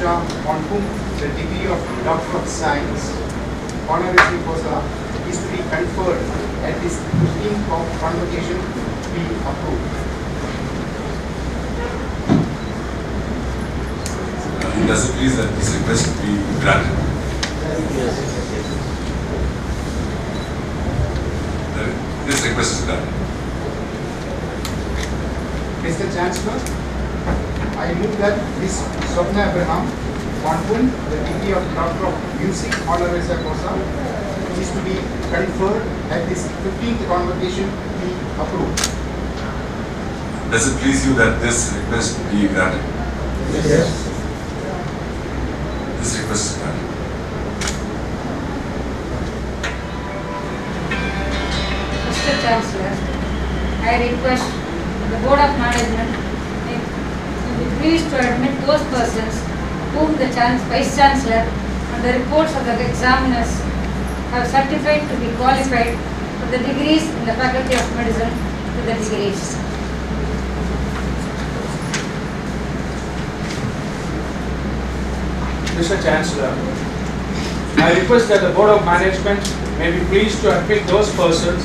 Shah, on whom the degree of Doctor of Science, honoris causa, is to be conferred at this 15th Convocation be approved. Does it please that this request be granted? This request is granted. Mr. Chancellor, I move that Ms. Swapna Abraham, on whom the degree of Doctor of Music honoris causa is to be conferred at this 15th Convocation be approved. Does it please you that this request be granted? Yes. This request is granted. Mr. Chancellor, I request the Board of Management may be pleased to admit those persons whom the Vice Chancellor and the reports of the examiners have certified to be qualified for the degrees in the Faculty of Medicine to the degrees. Mr. Chancellor, I request that the Board of Management may be pleased to admit those persons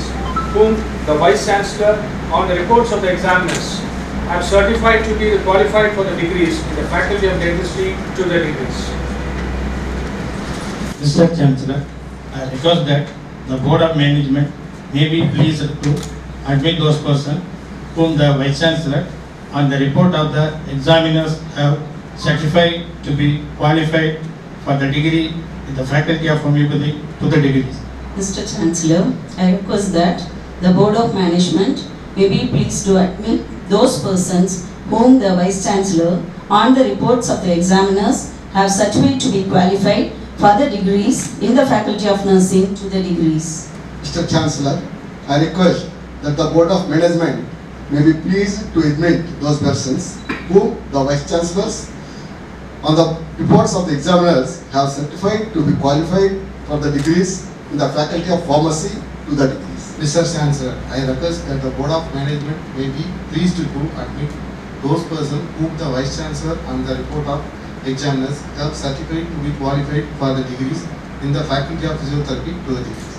whom the Vice Chancellor, on the reports of the examiners, have certified to be qualified for the degrees in the Faculty of Dentistry to the degrees. Mr. Chancellor, I request that the Board of Management may be pleased to admit those persons whom the Vice Chancellor, on the report of the examiners, have certified to be qualified for the degree in the Faculty of Homeopathy to the degrees. Mr. Chancellor, I request that the Board of Management may be pleased to admit those persons whom the Vice Chancellor, on the reports of the examiners, have certified to be qualified for the degrees in the Faculty of Nursing to the degrees. Mr. Chancellor, I request that the Board of Management may be pleased to admit those persons whom the Vice Chancellors, on the reports of the examiners, have certified to be qualified for the degrees in the Faculty of Pharmacy to the degrees. Mr. Chancellor, I request that the Board of Management may be pleased to admit those persons whom the Vice Chancellor, on the report of examiners, have certified to be qualified for the degrees in the Faculty of Physiotherapy to the degrees.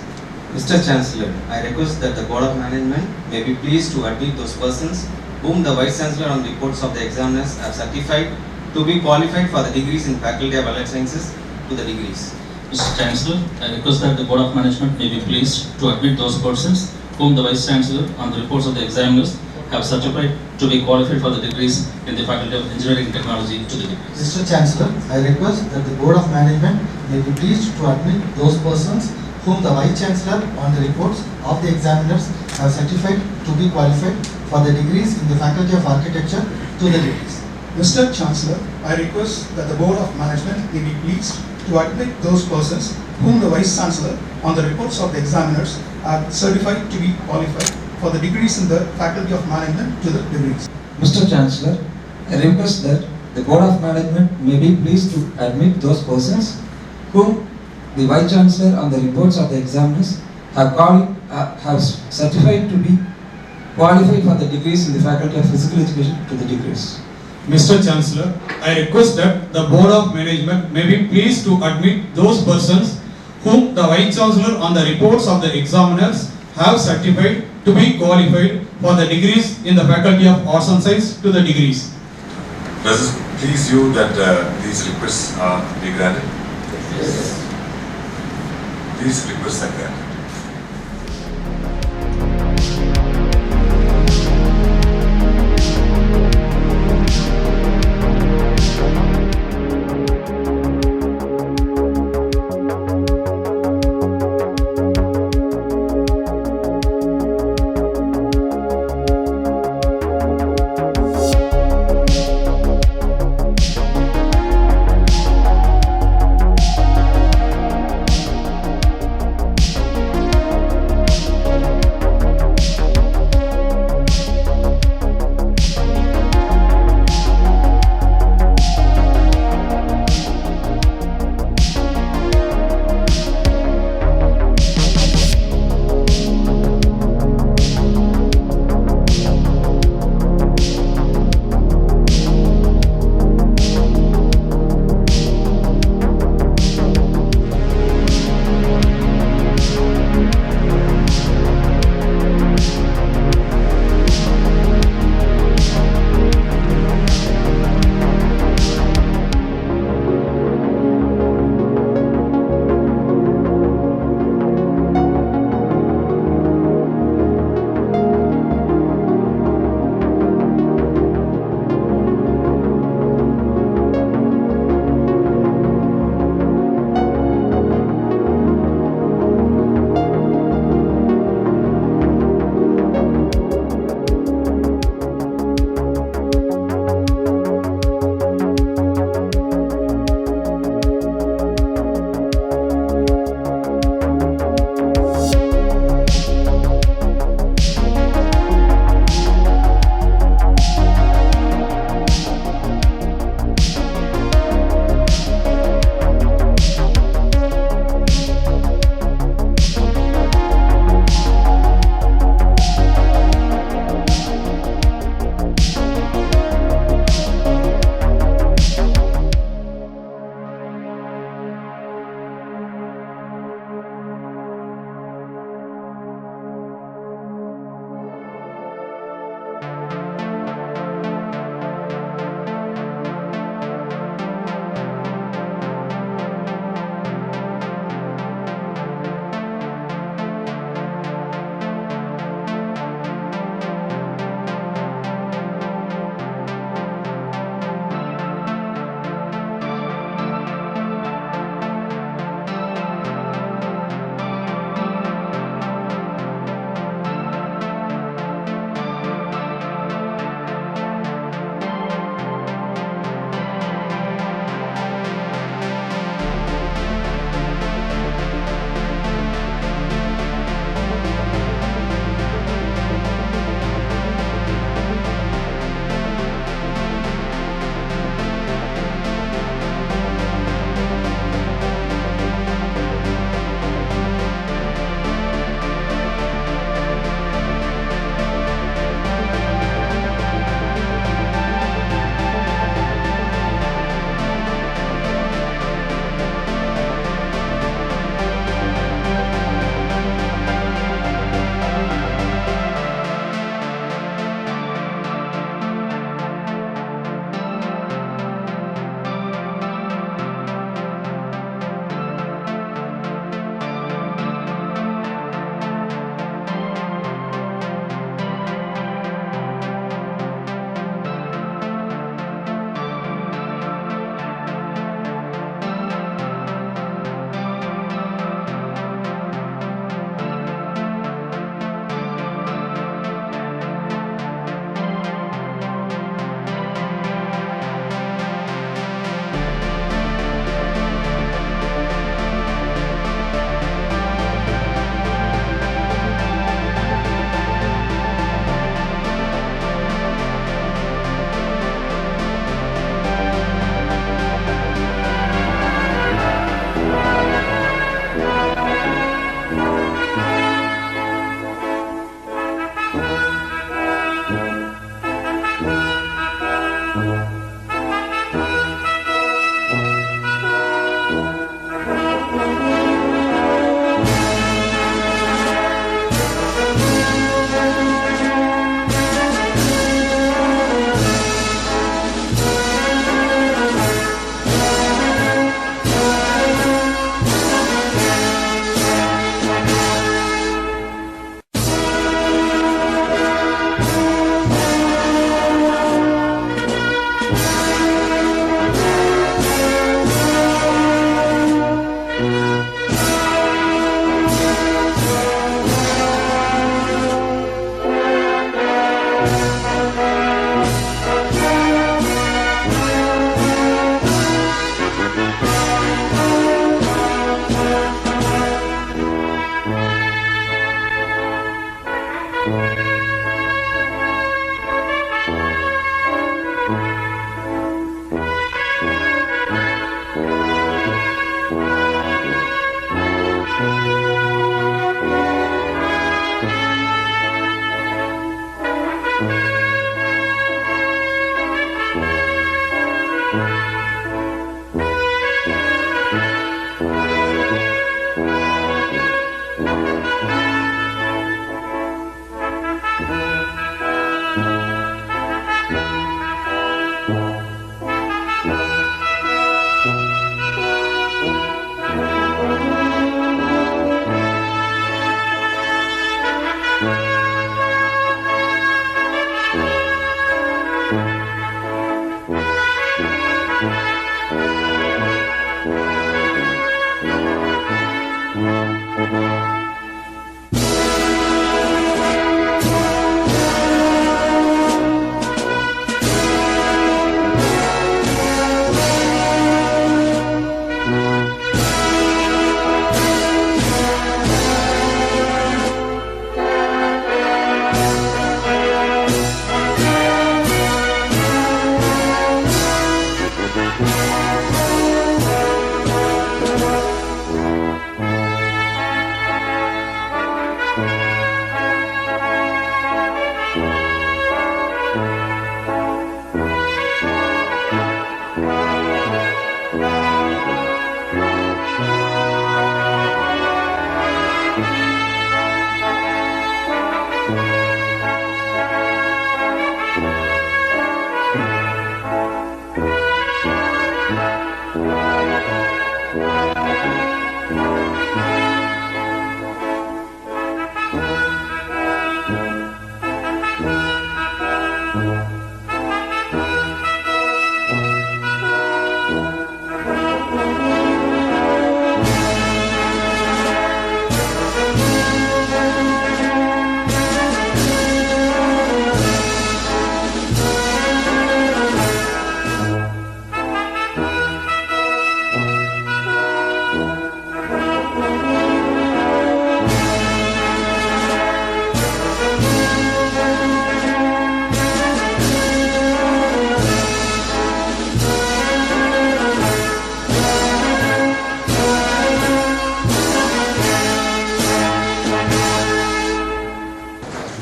Mr. Chancellor, I request that the Board of Management may be pleased to admit those persons whom the Vice Chancellor, on the reports of the examiners, have certified to be qualified for the degrees in Faculty of Allied Sciences to the degrees. Mr. Chancellor, I request that the Board of Management may be pleased to admit those persons whom the Vice Chancellor, on the reports of the examiners, have certified to be qualified for the degrees in the Faculty of Engineering and Technology to the degrees. Mr. Chancellor, I request that the Board of Management may be pleased to admit those persons whom the Vice Chancellor, on the reports of the examiners, have certified to be qualified for the degrees in the Faculty of Architecture to the degrees. Mr. Chancellor, I request that the Board of Management may be pleased to admit those persons whom the Vice Chancellor, on the reports of the examiners, are certified to be qualified for the degrees in the Faculty of Management to the degrees. Mr. Chancellor, I request that the Board of Management may be pleased to admit those persons whom the Vice Chancellor, on the reports of the examiners, have certified to be qualified for the degrees in the Faculty of Physical Education to the degrees. Mr. Chancellor, I request that the Board of Management may be pleased to admit those persons whom the Vice Chancellor, on the reports of the examiners, have certified to be qualified for the degrees in the Faculty of Arts and Science to the degrees. Does it please you that these requests be granted? Yes. These requests are granted.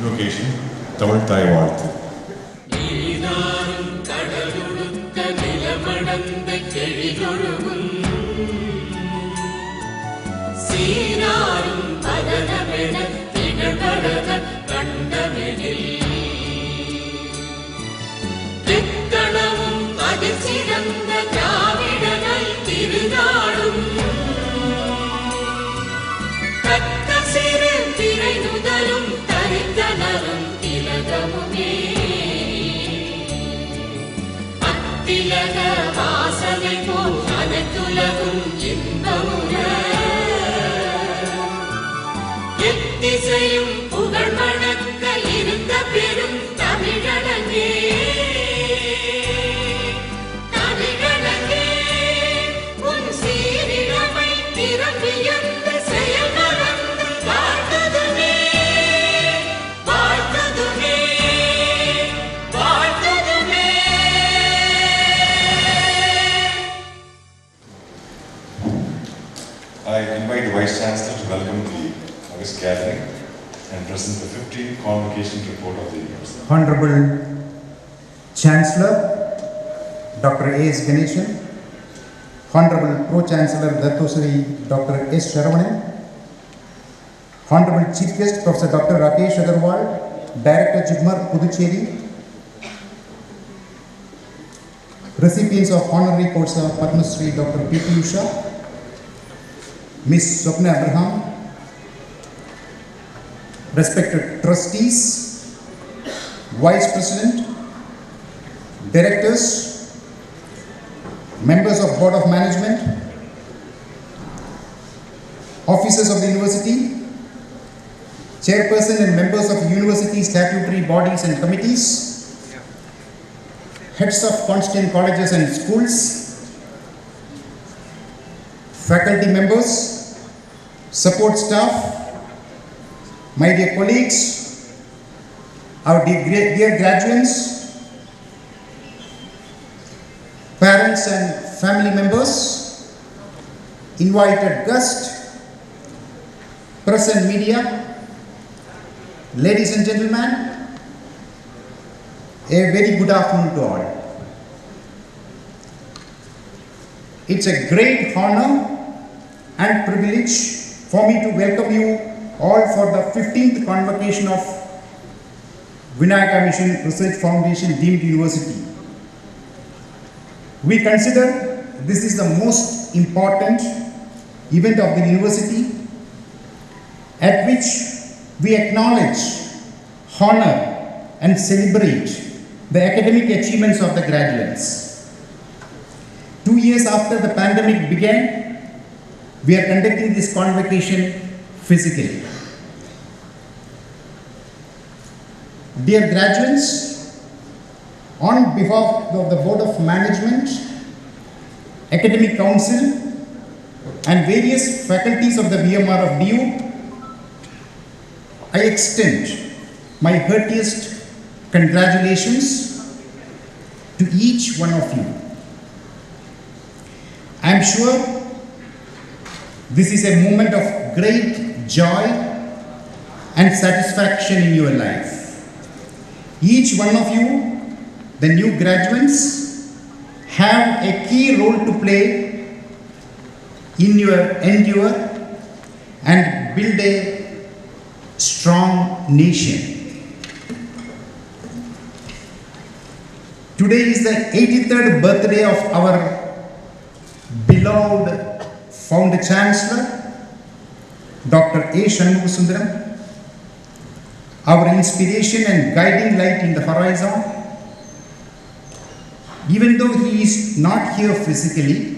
Convocation, Tamil Thai வாழ்த்து. I invite the Vice Chancellor to welcome the August gathering and present the 15th Convocation report of the University. Honorable Chancellor Dr. A.S. Ganeshan, Honorable Pro-Chancellor Dattosri Dr. S. Sharavanan, Honorable Chief Guest Professor Dr. Rakesh Agarwal, Director Jigmar Puducherry, recipients of honorary course of Padma Shri Dr. P.T. Usha, Ms. Swapna Abraham, respected trustees, Vice President, Directors, members of Board of Management, officers of the University, Chairperson and members of University statutory bodies and committees, heads of constituent colleges and schools, faculty members, support staff, my dear colleagues, our dear graduates, parents and family members, invited guests, press and media, ladies and gentlemen, a very good afternoon to all. It's a great honor and privilege for me to welcome you all for the 15th Convocation of Vinayaka Missions Research Foundation deemed university. We consider this is the most important event of the university at which we acknowledge, honor and celebrate the academic achievements of the graduates. 2 years after the pandemic began, we are conducting this convocation physically. Dear graduates, on behalf of the Board of Management, Academic Council and various faculties of the VMRFDU, I extend my heartiest congratulations to each one of you. am sure this is a moment of great joy and satisfaction in your life. Each one of you, the new graduates, have a key role to play in your endeavor and build a strong nation. Today is the 83rd birthday of our beloved Founder Chancellor, Dr. A. Shanmugasundaram, our inspiration and guiding light in the horizon. Even though he is not here physically,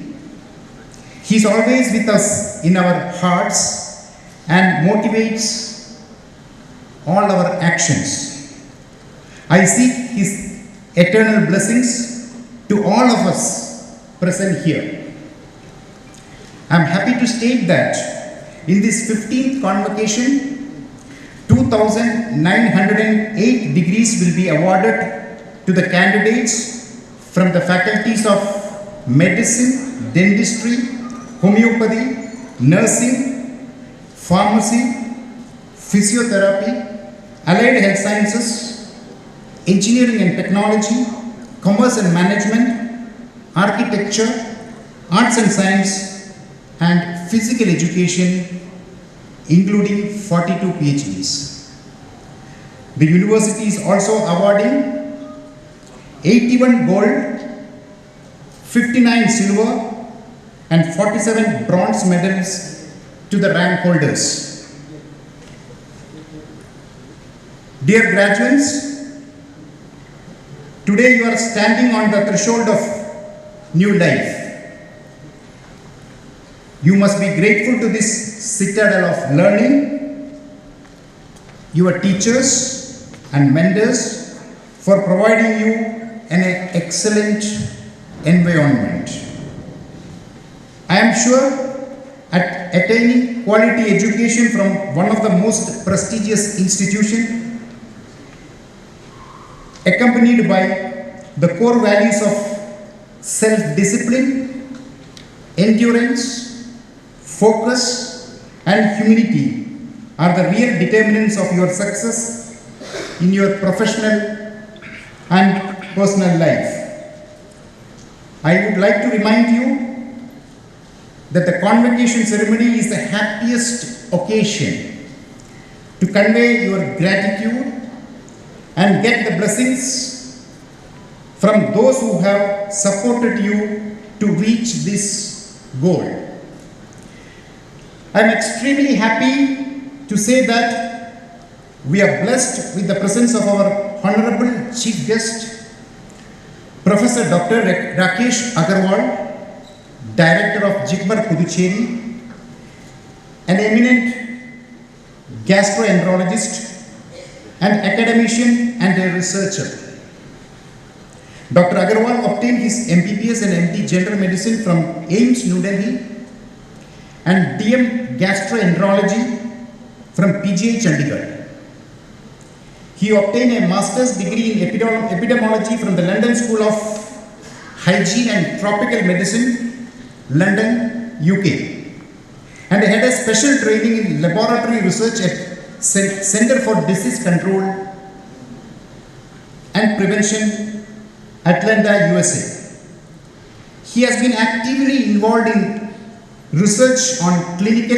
he is always with us in our hearts and motivates all our actions. I seek his eternal blessings to all of us present here. I am happy to state that in this 15th convocation, 2,908 degrees will be awarded to the candidates from the faculties of medicine, dentistry, homeopathy, nursing, pharmacy, physiotherapy, allied health sciences, engineering and technology, commerce and management, architecture, arts and science, and physical education, including 42 PhDs. The university is also awarding 81 gold, 59 silver, and 47 bronze medals to the rank holders. Dear graduates, today you are standing on the threshold of new life. You must be grateful to this citadel of learning, your teachers and mentors for providing you an excellent environment. I am sure at attaining quality education from one of the most prestigious institutions, accompanied by the core values of self-discipline, endurance, focus and humility are the real determinants of your success in your professional and personal life. I would like to remind you that the convocation ceremony is the happiest occasion to convey your gratitude and get the blessings from those who have supported you to reach this goal. I am extremely happy to say that we are blessed with the presence of our Honorable Chief Guest, Professor Dr. Rakesh Agarwal, Director of JIGMAR Puducherry, an eminent gastroenterologist, an academician and a researcher. Dr. Agarwal obtained his MBBS and MD General Medicine from AIIMS New Delhi and DM Gastroenterology from PGI Chandigarh. He obtained a master's degree in epidemiology from the London School of Hygiene and Tropical Medicine, London, UK, and had a special training in laboratory research at Center for Disease Control and Prevention, Atlanta, USA. He has been actively involved in research on clinical,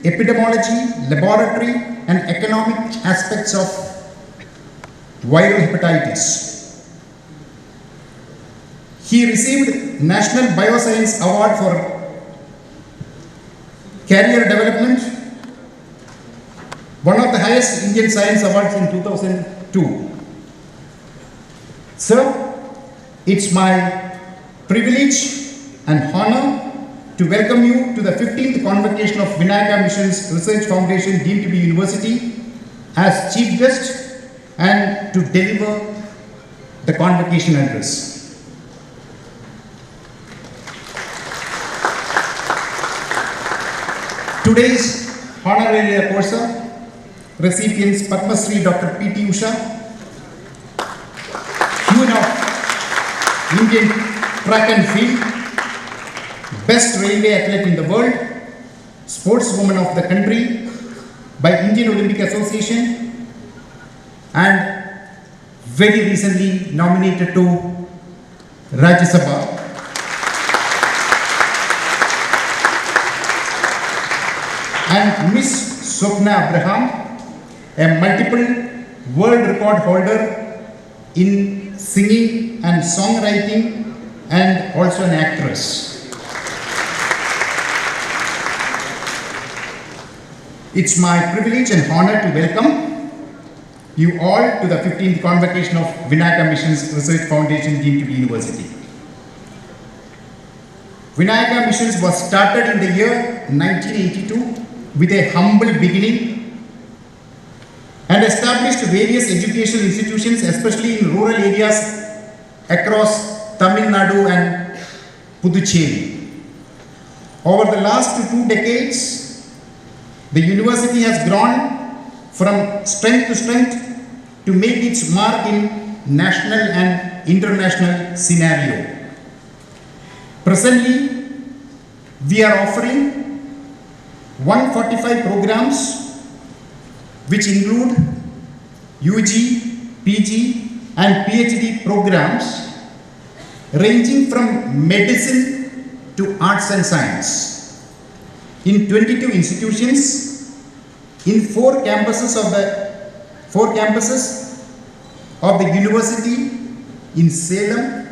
epidemiology, laboratory, and economic aspects of viral hepatitis. He received National Bioscience Award for Career Development, one of the highest Indian Science Awards in 2002. Sir, it's my privilege and honor to welcome you to the 15th Convocation of Vinayaka Missions Research Foundation deemed to be University as Chief Guest and to deliver the Convocation address. Today's honorary Corsa recipients Padma Shri Dr. P.T. Usha, Queen of Indian Track and Field, best railway athlete in the world, sportswoman of the country by Indian Olympic Association, and very recently nominated to Rajya Sabha. And Miss Swapna Abraham, a multiple world record holder in singing and songwriting and also an actress. It's my privilege and honor to welcome you all to the 15th Convocation of Vinayaka Missions Research Foundation deemed to be university. Vinayaka Missions was started in the year 1982 with a humble beginning and established various educational institutions, especially in rural areas across Tamil Nadu and Puducherry. Over the last 2 decades, the university has grown from strength to strength to make its mark in national and international scenario. Presently, we are offering 145 programs which include UG, PG and PhD programs ranging from medicine to arts and science in 22 institutions in 4 campuses of the university in Salem,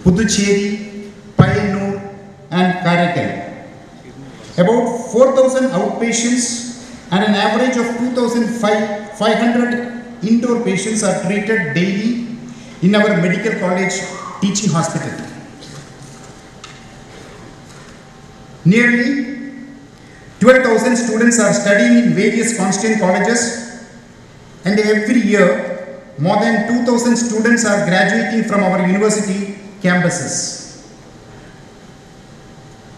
Puducherry, Payyanur and Karaikal. About 4,000 outpatients and an average of 2,500 indoor patients are treated daily in our medical college teaching hospital. Nearly 12,000 students are studying in various constituent colleges, and every year more than 2,000 students are graduating from our university campuses.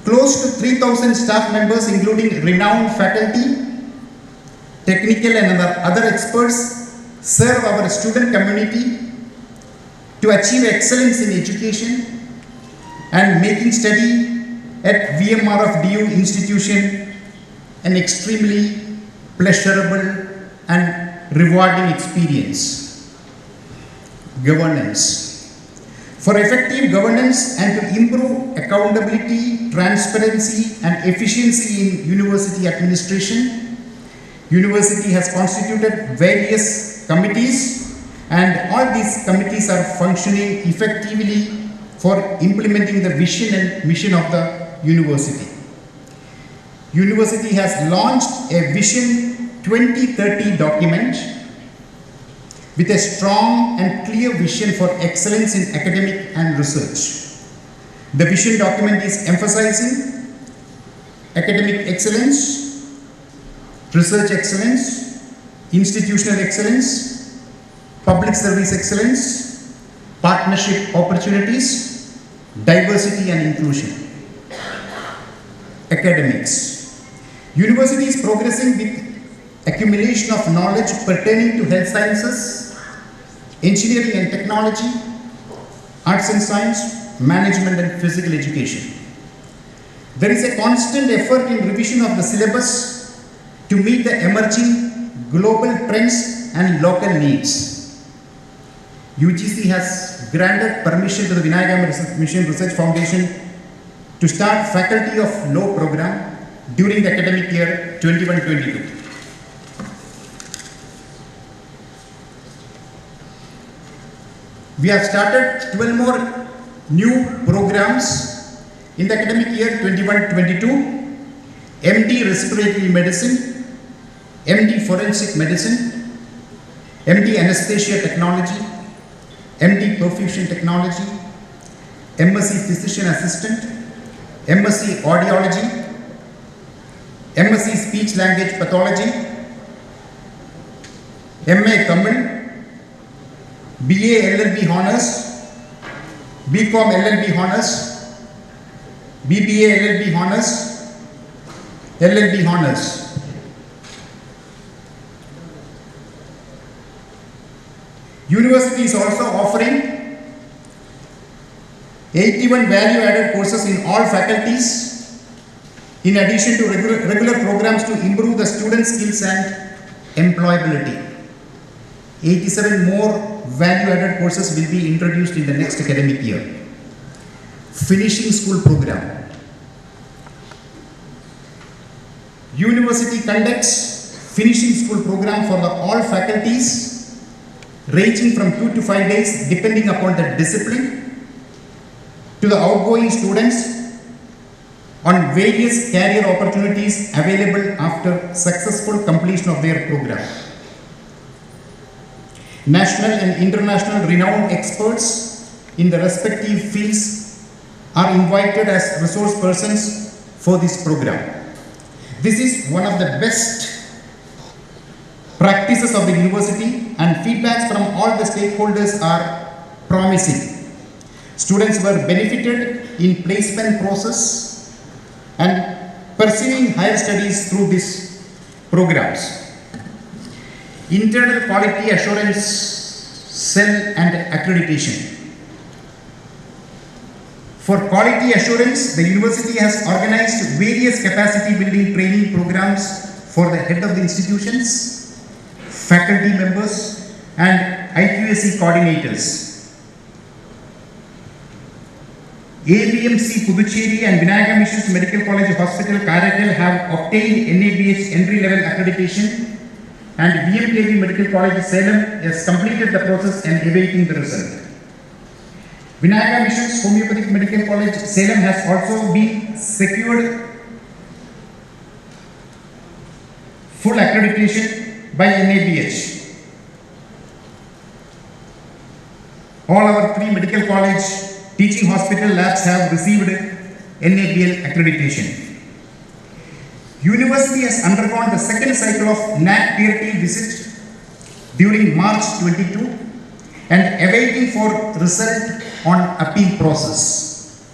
Close to 3,000 staff members, including renowned faculty, technical and other experts, serve our student community to achieve excellence in education and making study at VMRFDU institution an extremely pleasurable and rewarding experience. Governance. For effective governance and to improve accountability, transparency and efficiency in university administration, university has constituted various committees, and all these committees are functioning effectively for implementing the vision and mission of the university. University has launched a Vision 2030 document with a strong and clear vision for excellence in academic and research. The vision document is emphasizing academic excellence, research excellence, institutional excellence, public service excellence, partnership opportunities, diversity and inclusion. Academics. University is progressing with accumulation of knowledge pertaining to health sciences, engineering and technology, arts and science, management and physical education. There is a constant effort in revision of the syllabus to meet the emerging global trends and local needs. UGC has granted permission to the Vinayaka Missions Research Foundation to start Faculty of Law program during the academic year 21-22. We have started 12 more new programs in the academic year 21-22. MD Respiratory Medicine, MD Forensic Medicine, MD Anesthesia Technology, MD Perfusion Technology, MSc Physician Assistant, MSc Audiology, MSc Speech Language Pathology, MA Tamil, BA LLB Honours, BCom LLB Honours, BBA LLB Honours, LLB Honours. University is also offering 81 value-added courses in all faculties, in addition to regular programs to improve the student skills and employability. 87 more value-added courses will be introduced in the next academic year. Finishing school program. University conducts finishing school program for all faculties, ranging from 2 to 5 days depending upon the discipline, to the outgoing students on various career opportunities available after successful completion of their program. National and international renowned experts in the respective fields are invited as resource persons for this program. This is one of the best practices of the university, and feedbacks from all the stakeholders are promising. Students were benefited in placement process and pursuing higher studies through these programs. Internal quality assurance cell and accreditation. For quality assurance, the university has organized various capacity building training programs for the head of the institutions, faculty members, and IQAC coordinators. AVMC Puducherry and Vinayaka Missions Medical College Hospital Karaikal have obtained NABH entry-level accreditation, and VMKV Medical College Salem has completed the process and awaiting the result. Vinayaka Missions Homeopathic Medical College Salem has also been secured full accreditation by NABH. All our 3 medical college teaching hospital labs have received NABL accreditation. University has undergone the second cycle of NAC Tier T visit during March 22 and awaiting for result on appeal process.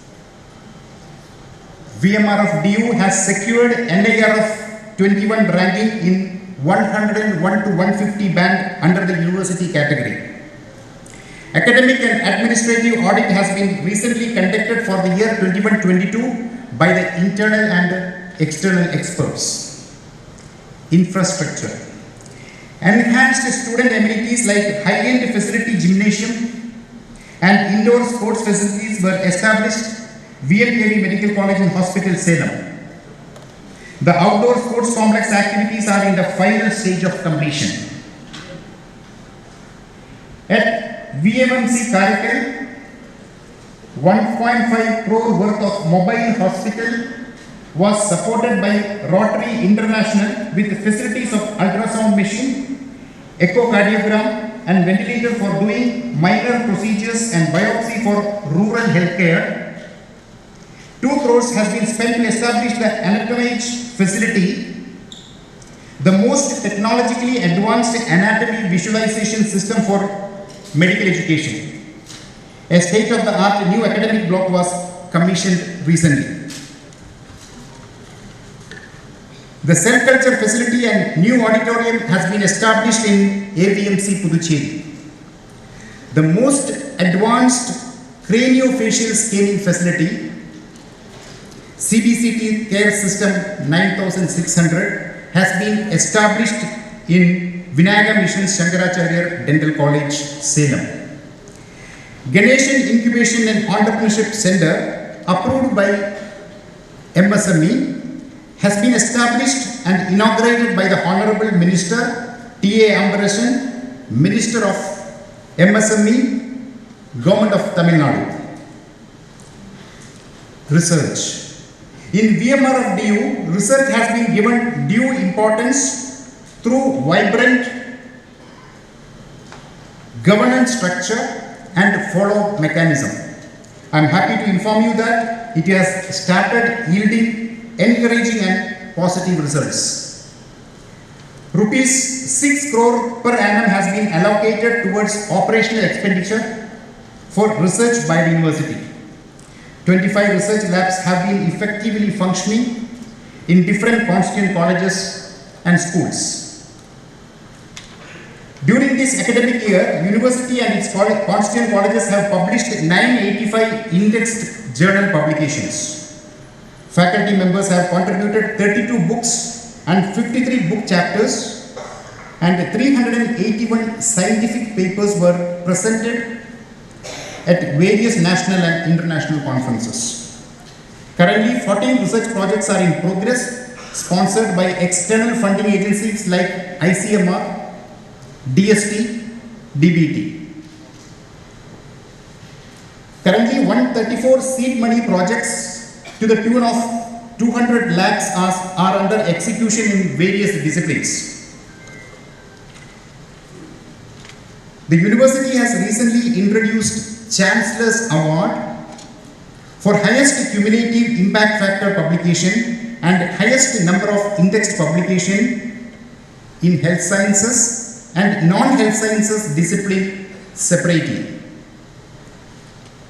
VMRFDU has secured NIRF 21 ranking in 101 to 150 band under the university category. Academic and administrative audit has been recently conducted for the year 21-22 by the internal and external experts. Infrastructure. Enhanced student amenities like high-end facility gymnasium and indoor sports facilities were established VMKV Medical College and Hospital Salem. The outdoor sports complex activities are in the final stage of completion. At VMMC Karaikal, 1.5 crore worth of mobile hospital was supported by Rotary International with facilities of ultrasound machine, echocardiogram, and ventilator for doing minor procedures and biopsy for rural healthcare. 2 crores has been spent to establish the anatomage facility, the most technologically advanced anatomy visualization system for medical education. A state-of-the-art new academic block was commissioned recently. The cell culture facility and new auditorium has been established in AVMC Puducherry. The most advanced craniofacial scanning facility, CBCT Care System 9600, has been established in Vinayaka Missions Shankaracharya Dental College, Salem. Ganeshan Incubation and Entrepreneurship Center, approved by MSME, has been established and inaugurated by the Honorable Minister T.A. Ambaresan, Minister of MSME, Government of Tamil Nadu. Research. In VMRFDU, research has been given due importance through vibrant governance structure and follow-up mechanism. I am happy to inform you that it has started yielding encouraging and positive results. Rupees 6 crore per annum has been allocated towards operational expenditure for research by the university. 25 research labs have been effectively functioning in different constituent colleges and schools. During this academic year, university and its constituent colleges have published 985 indexed journal publications. Faculty members have contributed 32 books and 53 book chapters, and 381 scientific papers were presented at various national and international conferences. Currently, 14 research projects are in progress, sponsored by external funding agencies like ICMR, DST, DBT. Currently, 134 seed money projects to the tune of 200 lakhs are under execution in various disciplines. The university has recently introduced Chancellor's Award for highest cumulative impact factor publication and highest number of indexed publication in health sciences and non-health sciences discipline separately.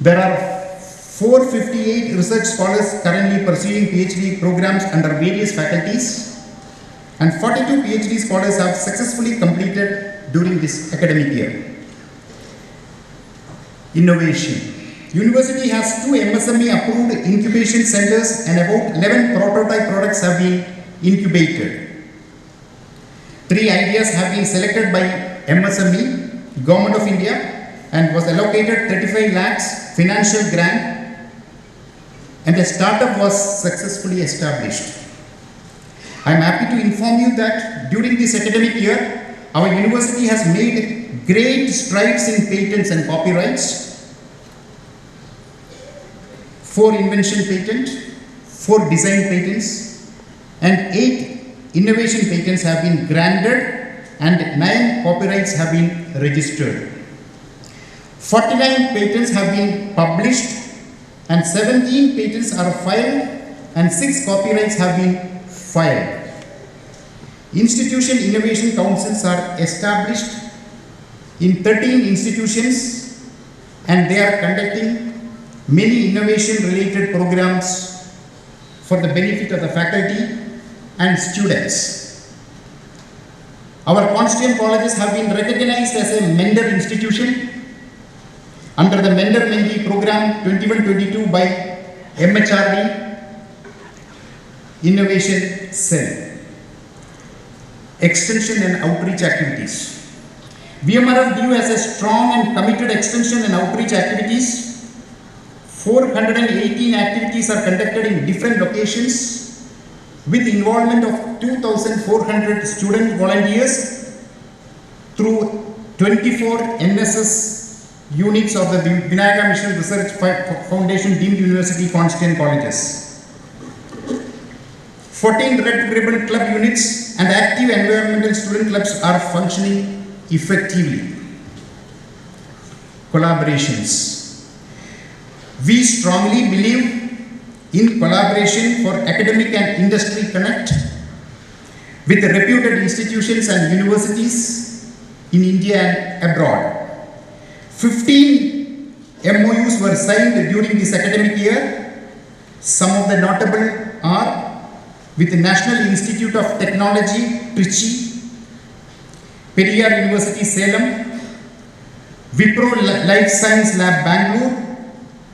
There are 458 research scholars currently pursuing PhD programs under various faculties, and 42 PhD scholars have successfully completed during this academic year. Innovation. University has 2 MSME approved incubation centers and about 11 prototype products have been incubated. 3 ideas have been selected by MSME, Government of India, and was allocated 35 lakhs financial grant, and a startup was successfully established. I am happy to inform you that during this academic year, our university has made great strides in patents and copyrights. 4 invention patents, 4 design patents, and 8 innovation patents have been granted, and 9 copyrights have been registered. 49 patents have been published, and 17 patents are filed, and 6 copyrights have been filed. Institution innovation councils are established in 13 institutions, and they are conducting many innovation related programs for the benefit of the faculty and students. Our constituent colleges have been recognized as a Mentor institution under the Mentor-Mentee program 21-22 by MHRD Innovation Cell. Extension and outreach activities. VMRFDU has a strong and committed extension and outreach activities. 418 activities are conducted in different locations with involvement of 2,400 student volunteers through 24 NSS units of the Vinayaka Missions Research Foundation deemed university constituent colleges. 14 Red Ribbon Club units and active environmental student clubs are functioning effectively. Collaborations. We strongly believe in collaboration for academic and industry connect with reputed institutions and universities in India and abroad. 15 MOUs were signed during this academic year. Some of the notable are with the National Institute of Technology, Trichy, Variyar University, Salem, Wipro Life Science Lab, Bangalore,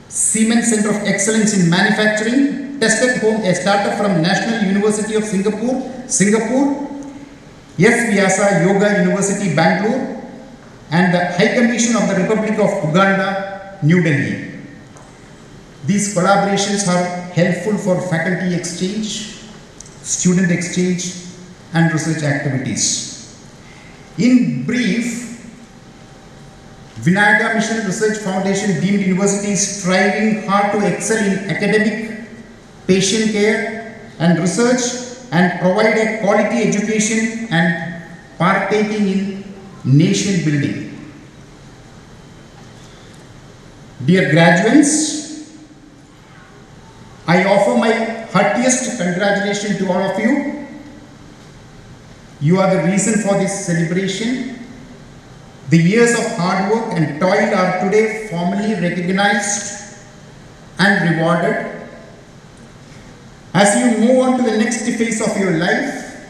Siemens Center of Excellence in Manufacturing, Tested Home, a startup from National University of Singapore, S. Vyasa Yoga University, Bangalore, and the High Commission of the Republic of Uganda, New Delhi. These collaborations are helpful for faculty exchange, student exchange, and research activities. In brief, Vinayaka Missions Research Foundation deemed universities striving hard to excel in academic, patient care, and research, and provide a quality education and partaking in nation building. Dear graduates, I offer my heartiest congratulations to all of you. You are the reason for this celebration. The years of hard work and toil are today formally recognized and rewarded. As you move on to the next phase of your life,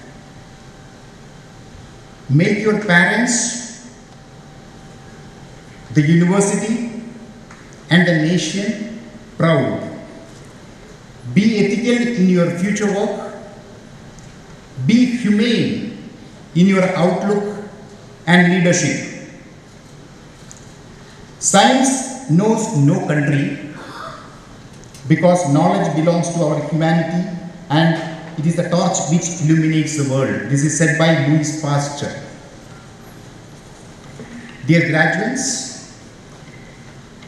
make your parents, the university and the nation proud. Be ethical in your future work. Be humane in your outlook and leadership. Science knows no country because knowledge belongs to our humanity and it is the torch which illuminates the world. This is said by Louis Pasteur. Dear graduates,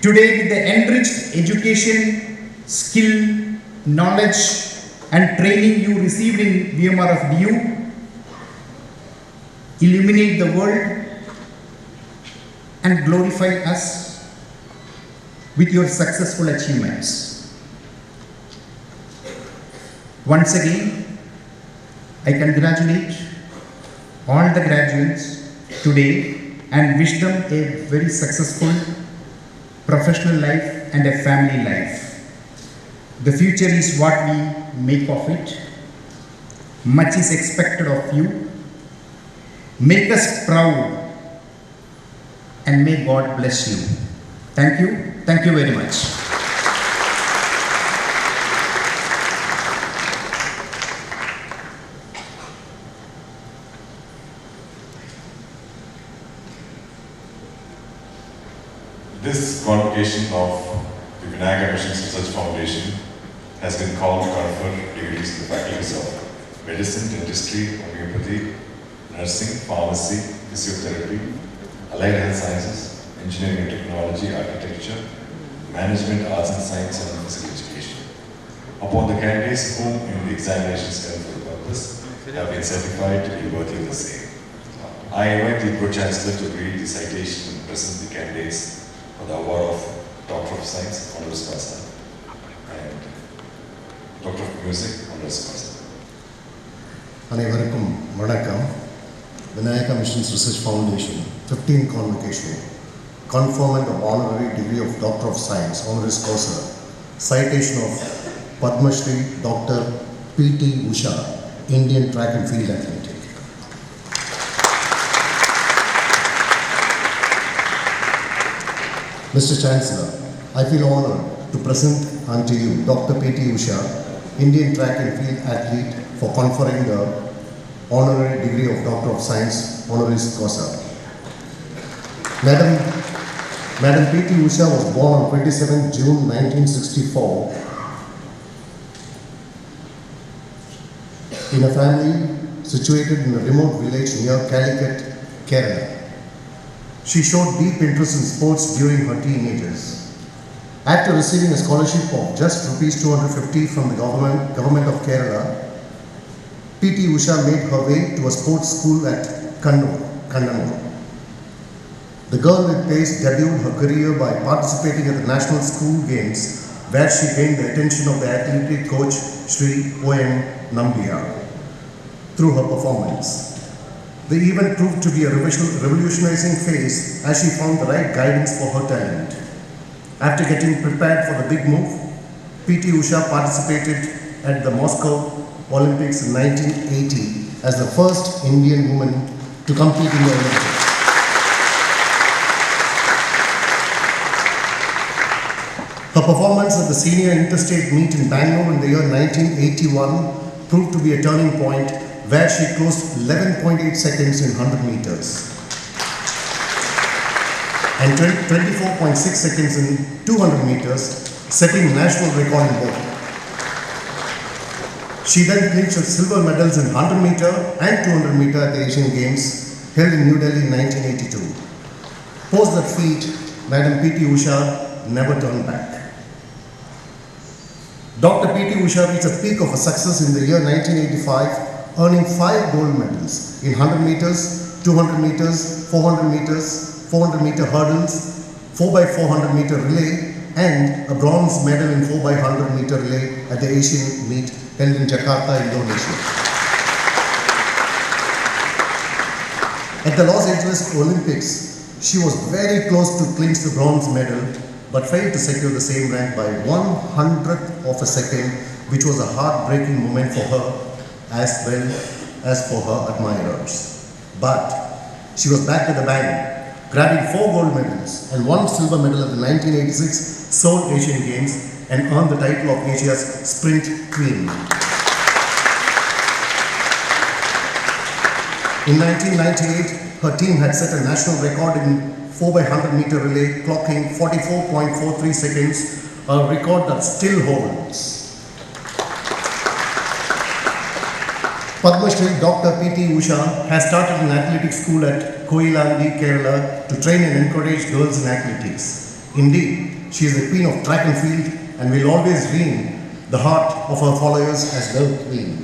today with the enriched education, skill, knowledge and training you received in VMRFDU, illuminate the world and glorify us with your successful achievements. Once again, I congratulate all the graduates today and wish them a very successful professional life and a family life. The future is what we make of it. Much is expected of you. Make us proud and may God bless you. Thank you. Thank you very much. This convocation of the Vinayaka Missions Research Foundation has been called to confer degrees to the faculties of medicine, dentistry, homeopathy, nursing, pharmacy, physiotherapy, allied health sciences, engineering and technology, architecture, management, arts and science, and physical education. Upon the candidates whom in the examinations held for the purpose have been certified to be worthy of the same. I invite the Pro-Chancellor to read the citation and present the candidates for the award of Doctor of Science, Honoris Causa, and Doctor of Music, Honoris Causa. அனைவருக்கும் வணக்கம். Vinayaka Missions Research Foundation 15 Convocation, conferment of honorary degree of Doctor of Science, Honoris Causa, citation of Padma Shri Dr. P.T. Usha, Indian Track and Field Athlete. Mr. Chancellor, I feel honored to present unto you Dr. P.T. Usha, Indian Track and Field Athlete, for conferring the honorary degree of Doctor of Science, Honoris Causa. Madam P.T. Usha was born on 27 June 1964 in a family situated in a remote village near Calicut, Kerala. She showed deep interest in sports during her teenagers. After receiving a scholarship of just Rs 250 from the government of Kerala, P.T. Usha made her way to a sports school at Kannur. The girl with pace debuted her career by participating at the National School Games, where she gained the attention of the athletic coach Sri O.M. Nambiar through her performance. The event proved to be a revolutionizing phase as she found the right guidance for her talent. After getting prepared for the big move, P.T. Usha participated at the Moscow Olympics in 1980 as the first Indian woman to compete in the Olympics. Her performance at the senior interstate meet in Bangalore in the year 1981 proved to be a turning point, where she closed 11.8 seconds in 100 meters and 24.6 seconds in 200 meters, setting national record in both. She then clinched silver medals in 100 meter and 200 meter at the Asian Games held in New Delhi in 1982. Post that feat, Madam P.T. Usha never turned back. Dr. P.T. Usha reached a peak of a success in the year 1985, earning 5 gold medals in 100 meters, 200 meters, 400 meters, 400 meter hurdles, 4x400 meter relay, and a bronze medal in 4x100 meter relay at the Asian meet held in Jakarta, Indonesia. At the Los Angeles Olympics, she was very close to clinch the bronze medal, but failed to secure the same rank by 1/100th of a second, which was a heartbreaking moment for her as well as for her admirers. But she was back to the bang, grabbing 4 gold medals and 1 silver medal at the 1986 Seoul Asian Games and earned the title of Asia's Sprint Queen. In 1998, her team had set a national record in 4x100 meter relay, clocking 44.43 seconds, a record that still holds. Padma Shri Dr. P.T. Usha has started an athletics school at Koilandi, Kerala to train and encourage girls in athletics. Indeed, she is the queen of track and field and will always win the heart of her followers as girl queen.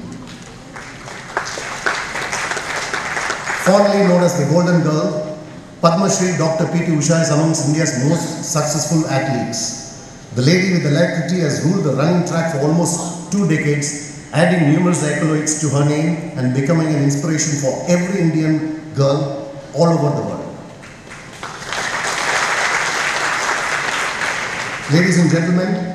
Fondly known as the Golden Girl, Padma Shri Dr. P.T. Usha is amongst India's most successful athletes. The lady with alacrity has ruled the running track for almost 2 decades, adding numerous accolades to her name and becoming an inspiration for every Indian girl all over the world. Ladies and gentlemen,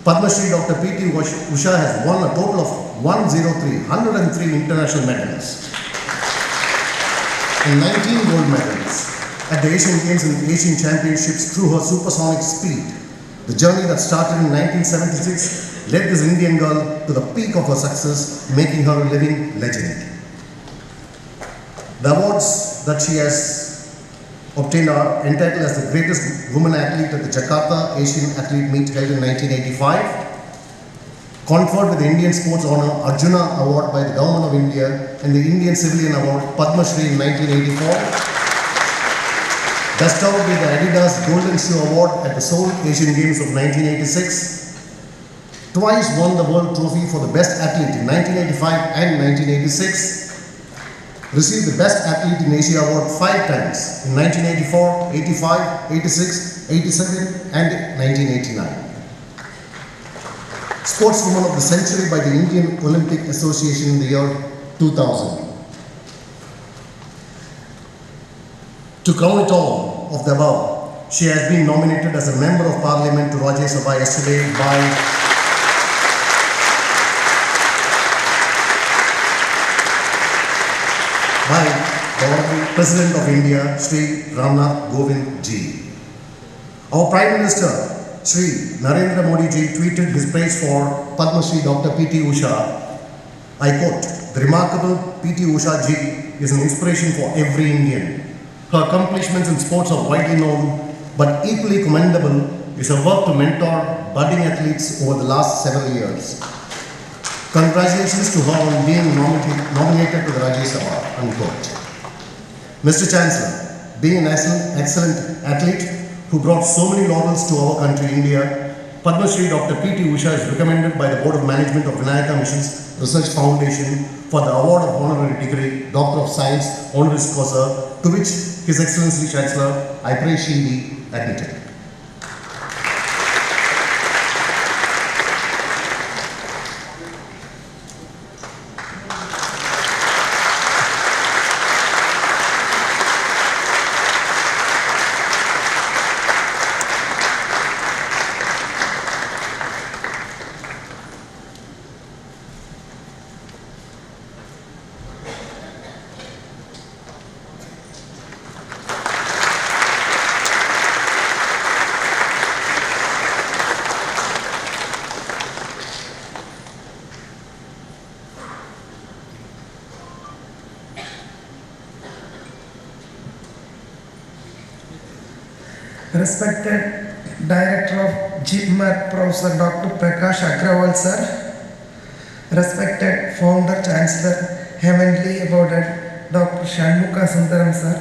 Padma Shri Dr. P.T. Usha has won a total of 103 international medals and 19 gold medals at the Asian Games and Asian Championships through her supersonic speed. The journey that started in 1976 led this Indian girl to the peak of her success, making her a living legend. The awards that she has obtained are entitled as the greatest woman athlete at the Jakarta Asian Athlete Meet held in 1985, conferred with the Indian Sports Honor Arjuna Award by the Government of India and the Indian Civilian Award Padma Shri in 1984, bestowed with the Adidas Golden Shoe Award at the Seoul Asian Games of 1986, twice won the World Trophy for the Best Athlete in 1985 and 1986, received the Best Athlete in Asia Award 5 times in 1984, 85, 86, 87 and 1989. Sportswoman of the Century by the Indian Olympic Association in the year 2000. To crown it all of the above, she has been nominated as a Member of Parliament to Rajya Sabha yesterday by the Honorable President of India, Sri Ramnath Kovind ji. Our Prime Minister, Sri Narendra Modi ji, tweeted his praise for Padma Shri Dr. P.T. Usha. I quote, "The remarkable P.T. Usha ji is an inspiration for every Indian. Her accomplishments in sports are widely known, but equally commendable is her work to mentor budding athletes over the last several years. Congratulations to her on being nominated to the Rajya Sabha," unquote. Mr. Chancellor, being an excellent athlete who brought so many laurels to our country, India, Padma Shri Dr. P.T. Usha is recommended by the Board of Management of Vinayaka Missions Research Foundation for the award of honorary degree, Doctor of Science, honoris causa, to which His Excellency Chancellor, I pray she be admitted. Respected Director of GMAT, Professor Dr. Prakash Agrawal sir, respected Founder Chancellor, Heavenly Aboded Dr. Shanmugasundaram sir,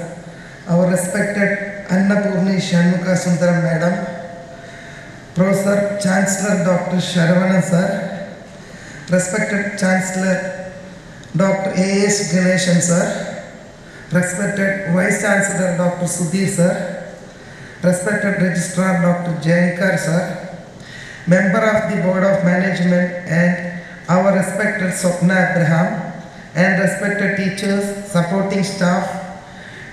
our respected Annapurni Shanmugasundaram Madam, Professor Chancellor Dr. Sharavana sir, respected Chancellor Dr. A.S. Ganeshan sir, respected Vice Chancellor Dr. Sudhir sir, respected Registrar Dr. Jayankar sir, Member of the Board of Management and our respected Swapna Abraham, and respected teachers, supporting staff,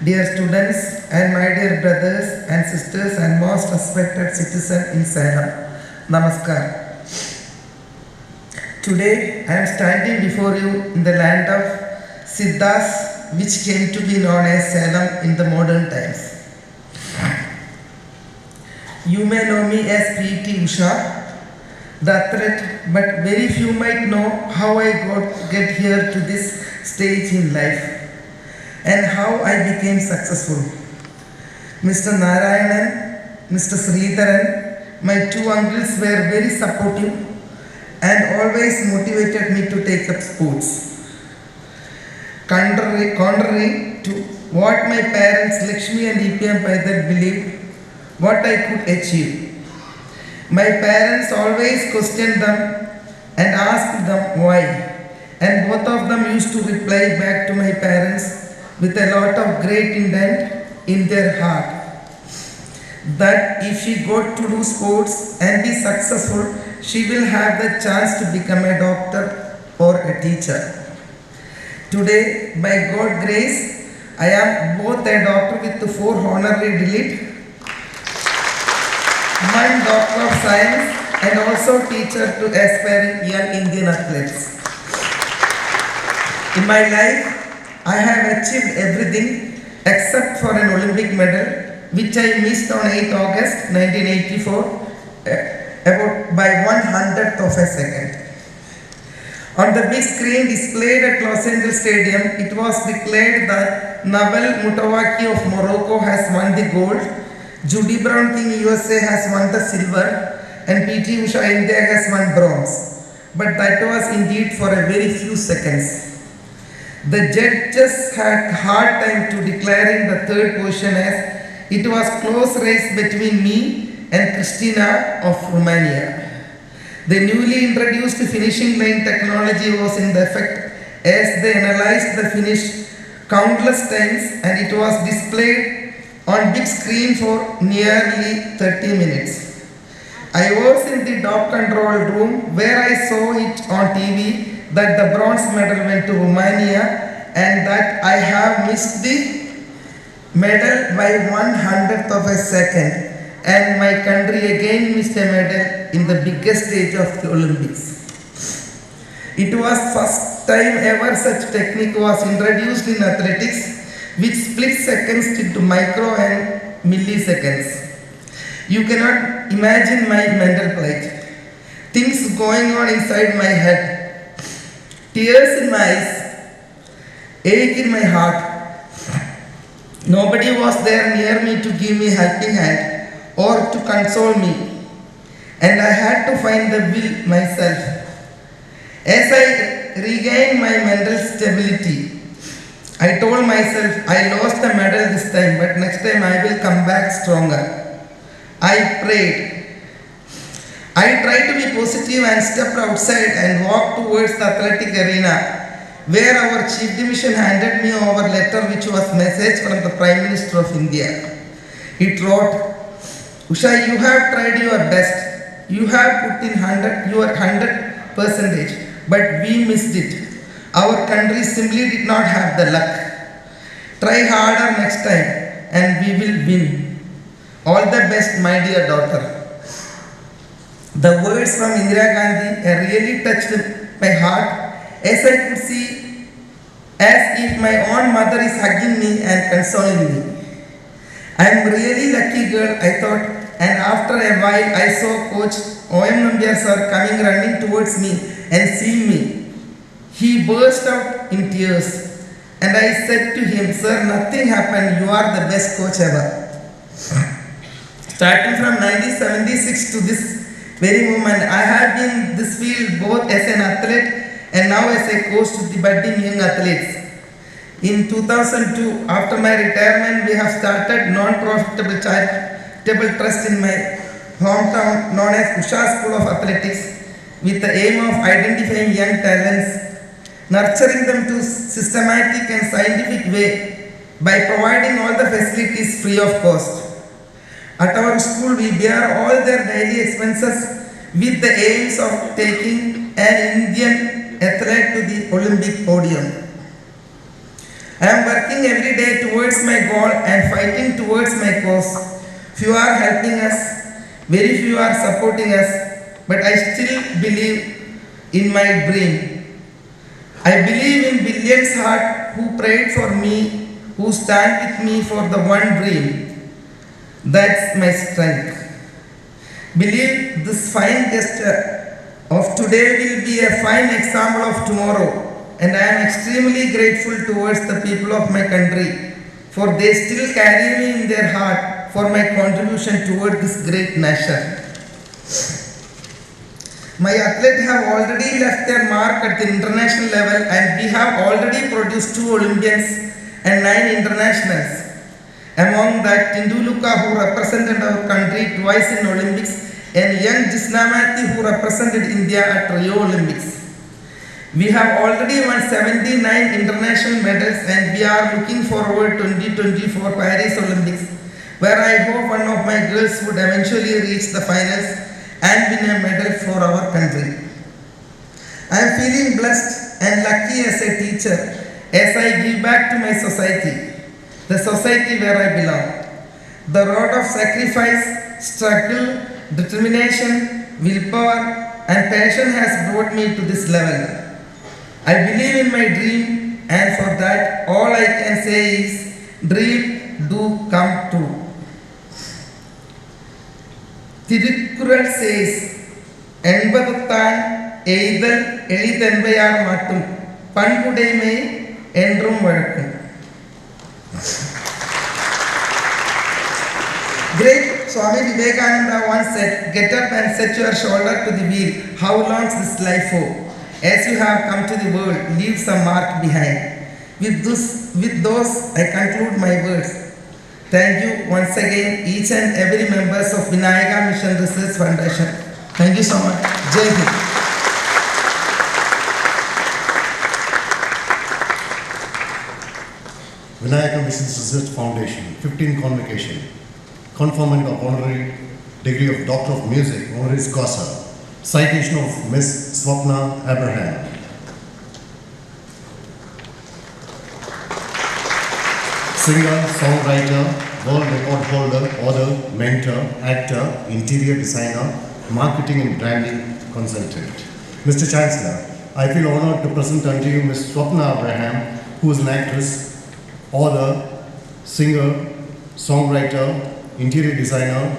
dear students and my dear brothers and sisters and most respected citizens in Salem. Namaskar. Today I am standing before you in the land of Siddhas, which came to be known as Salem in the modern times. you may know me as P.T. Usha, the athlete, but very few might know how I get here to this stage in life and how I became successful. Mr. Narayanan, Mr. Sridharan, my two uncles were very supportive and always motivated me to take up sports. Contrary to what my parents Lakshmi and EPM Paidar believed what I could achieve. My parents always questioned them and asked them why, and both of them used to reply back to my parents with a lot of great intent in their heart that if she got to do sports and be successful, she will have the chance to become a doctor or a teacher. Today, by God's grace, I am both a doctor with 4 honorary DLit, 1 Doctor of Science, and also teacher to aspiring young Indian athletes. In my life, I have achieved everything except for an Olympic medal, which I missed on 8 August 1984 about by 1/100th of a second. On the big screen displayed at Los Angeles Stadium, it was declared that Nabil Moutawaki of Morocco has won the gold, Judy Brown King USA has won the silver, and P.T. Usha India has won bronze. But that was indeed for a very few seconds. The judges had hard time to declaring the third position as it was close race between me and Christina of Romania. The newly introduced finishing line technology was in effect as they analyzed the finish countless times, and it was displayed on big screen for nearly 30 minutes. I was in the dot control room where I saw it on TV that the bronze medal went to Romania and that I have missed the medal by 1/100th of a second, and my country again missed a medal in the biggest stage of the Olympics. It was first time ever such technique was introduced in athletics, which split seconds into micro and milliseconds. You cannot imagine my mental plight. Things going on inside my head. Tears in my eyes. Ache in my heart. Nobody was there near me to give me a helping hand or to console me, and I had to find the will myself. As I regained my mental stability, I told myself I lost the medal this time, but next time I will come back stronger. I prayed. I tried to be positive and stepped outside and walked towards the athletic arena, where our chief division handed me over a letter which was a message from the Prime Minister of India. It wrote, "Usha, you have tried your best. You have put in your 100%, but we missed it. Our country simply did not have the luck. Try harder next time and we will win. All the best, my dear daughter." The words from Indira Gandhi really touched my heart, as I could see as if my own mother is hugging me and consoling me. I am really lucky girl, I thought, and after a while I saw Coach O.M. Nambiar sir coming running towards me and seeing me. He burst out in tears, and I said to him, "Sir, nothing happened, you are the best coach ever." Starting from 1976 to this very moment, I have been in this field both as an athlete and now as a coach to the budding young athletes. In 2002, after my retirement, we have started non-profitable charitable trust in my hometown known as Usha School of Athletics, with the aim of identifying young talents, nurturing them to systematic and scientific way by providing all the facilities free of cost. At our school, we bear all their daily expenses with the aims of taking an Indian athlete to the Olympic podium. I am working every day towards my goal and fighting towards my cause. Few are helping us, very few are supporting us, but I still believe in my dream. I believe in billions heart who prayed for me, who stand with me for the one dream. That's my strength. Believe this fine gesture of today will be a fine example of tomorrow, and I am extremely grateful towards the people of my country, for they still carry me in their heart for my contribution toward this great nation. My athletes have already left their mark at the international level, and we have already produced 2 Olympians and 9 internationals. Among that, Thirumuruga, who represented our country twice in Olympics, and young Jisnamati, who represented India at Rio Olympics. We have already won 79 international medals, and we are looking forward to 2024 Paris Olympics, where I hope one of my girls would eventually reach the finals and win a medal for our country. I am feeling blessed and lucky as a teacher as I give back to my society, the society where I belong. The road of sacrifice, struggle, determination, willpower, and passion has brought me to this level. I believe in my dream, and for that all I can say is dream do come true. Tirukkural says, "Enbaduttan eidal elithenbayar mattum panpudaimai endrum vazhakkum." Great Swami Vivekananda once said, "Get up and set your shoulder to the wheel. How long's this life for? As you have come to the world, leave some mark behind." With those, I conclude my words. Thank you once again, each and every members of Vinayaka Missions Research Foundation. Thank you so much. Jai Hind. Vinayaka Missions Research Foundation, 15 Convocation, conferment of honorary degree of Doctor of Music, honoris causa, citation of Miss Swapna Abraham. Singer, songwriter, world record holder, author, mentor, actor, interior designer, marketing and branding consultant. Mr. Chancellor, I feel honored to present unto you Miss Swapna Abraham, who is an actress, author, singer, songwriter, interior designer,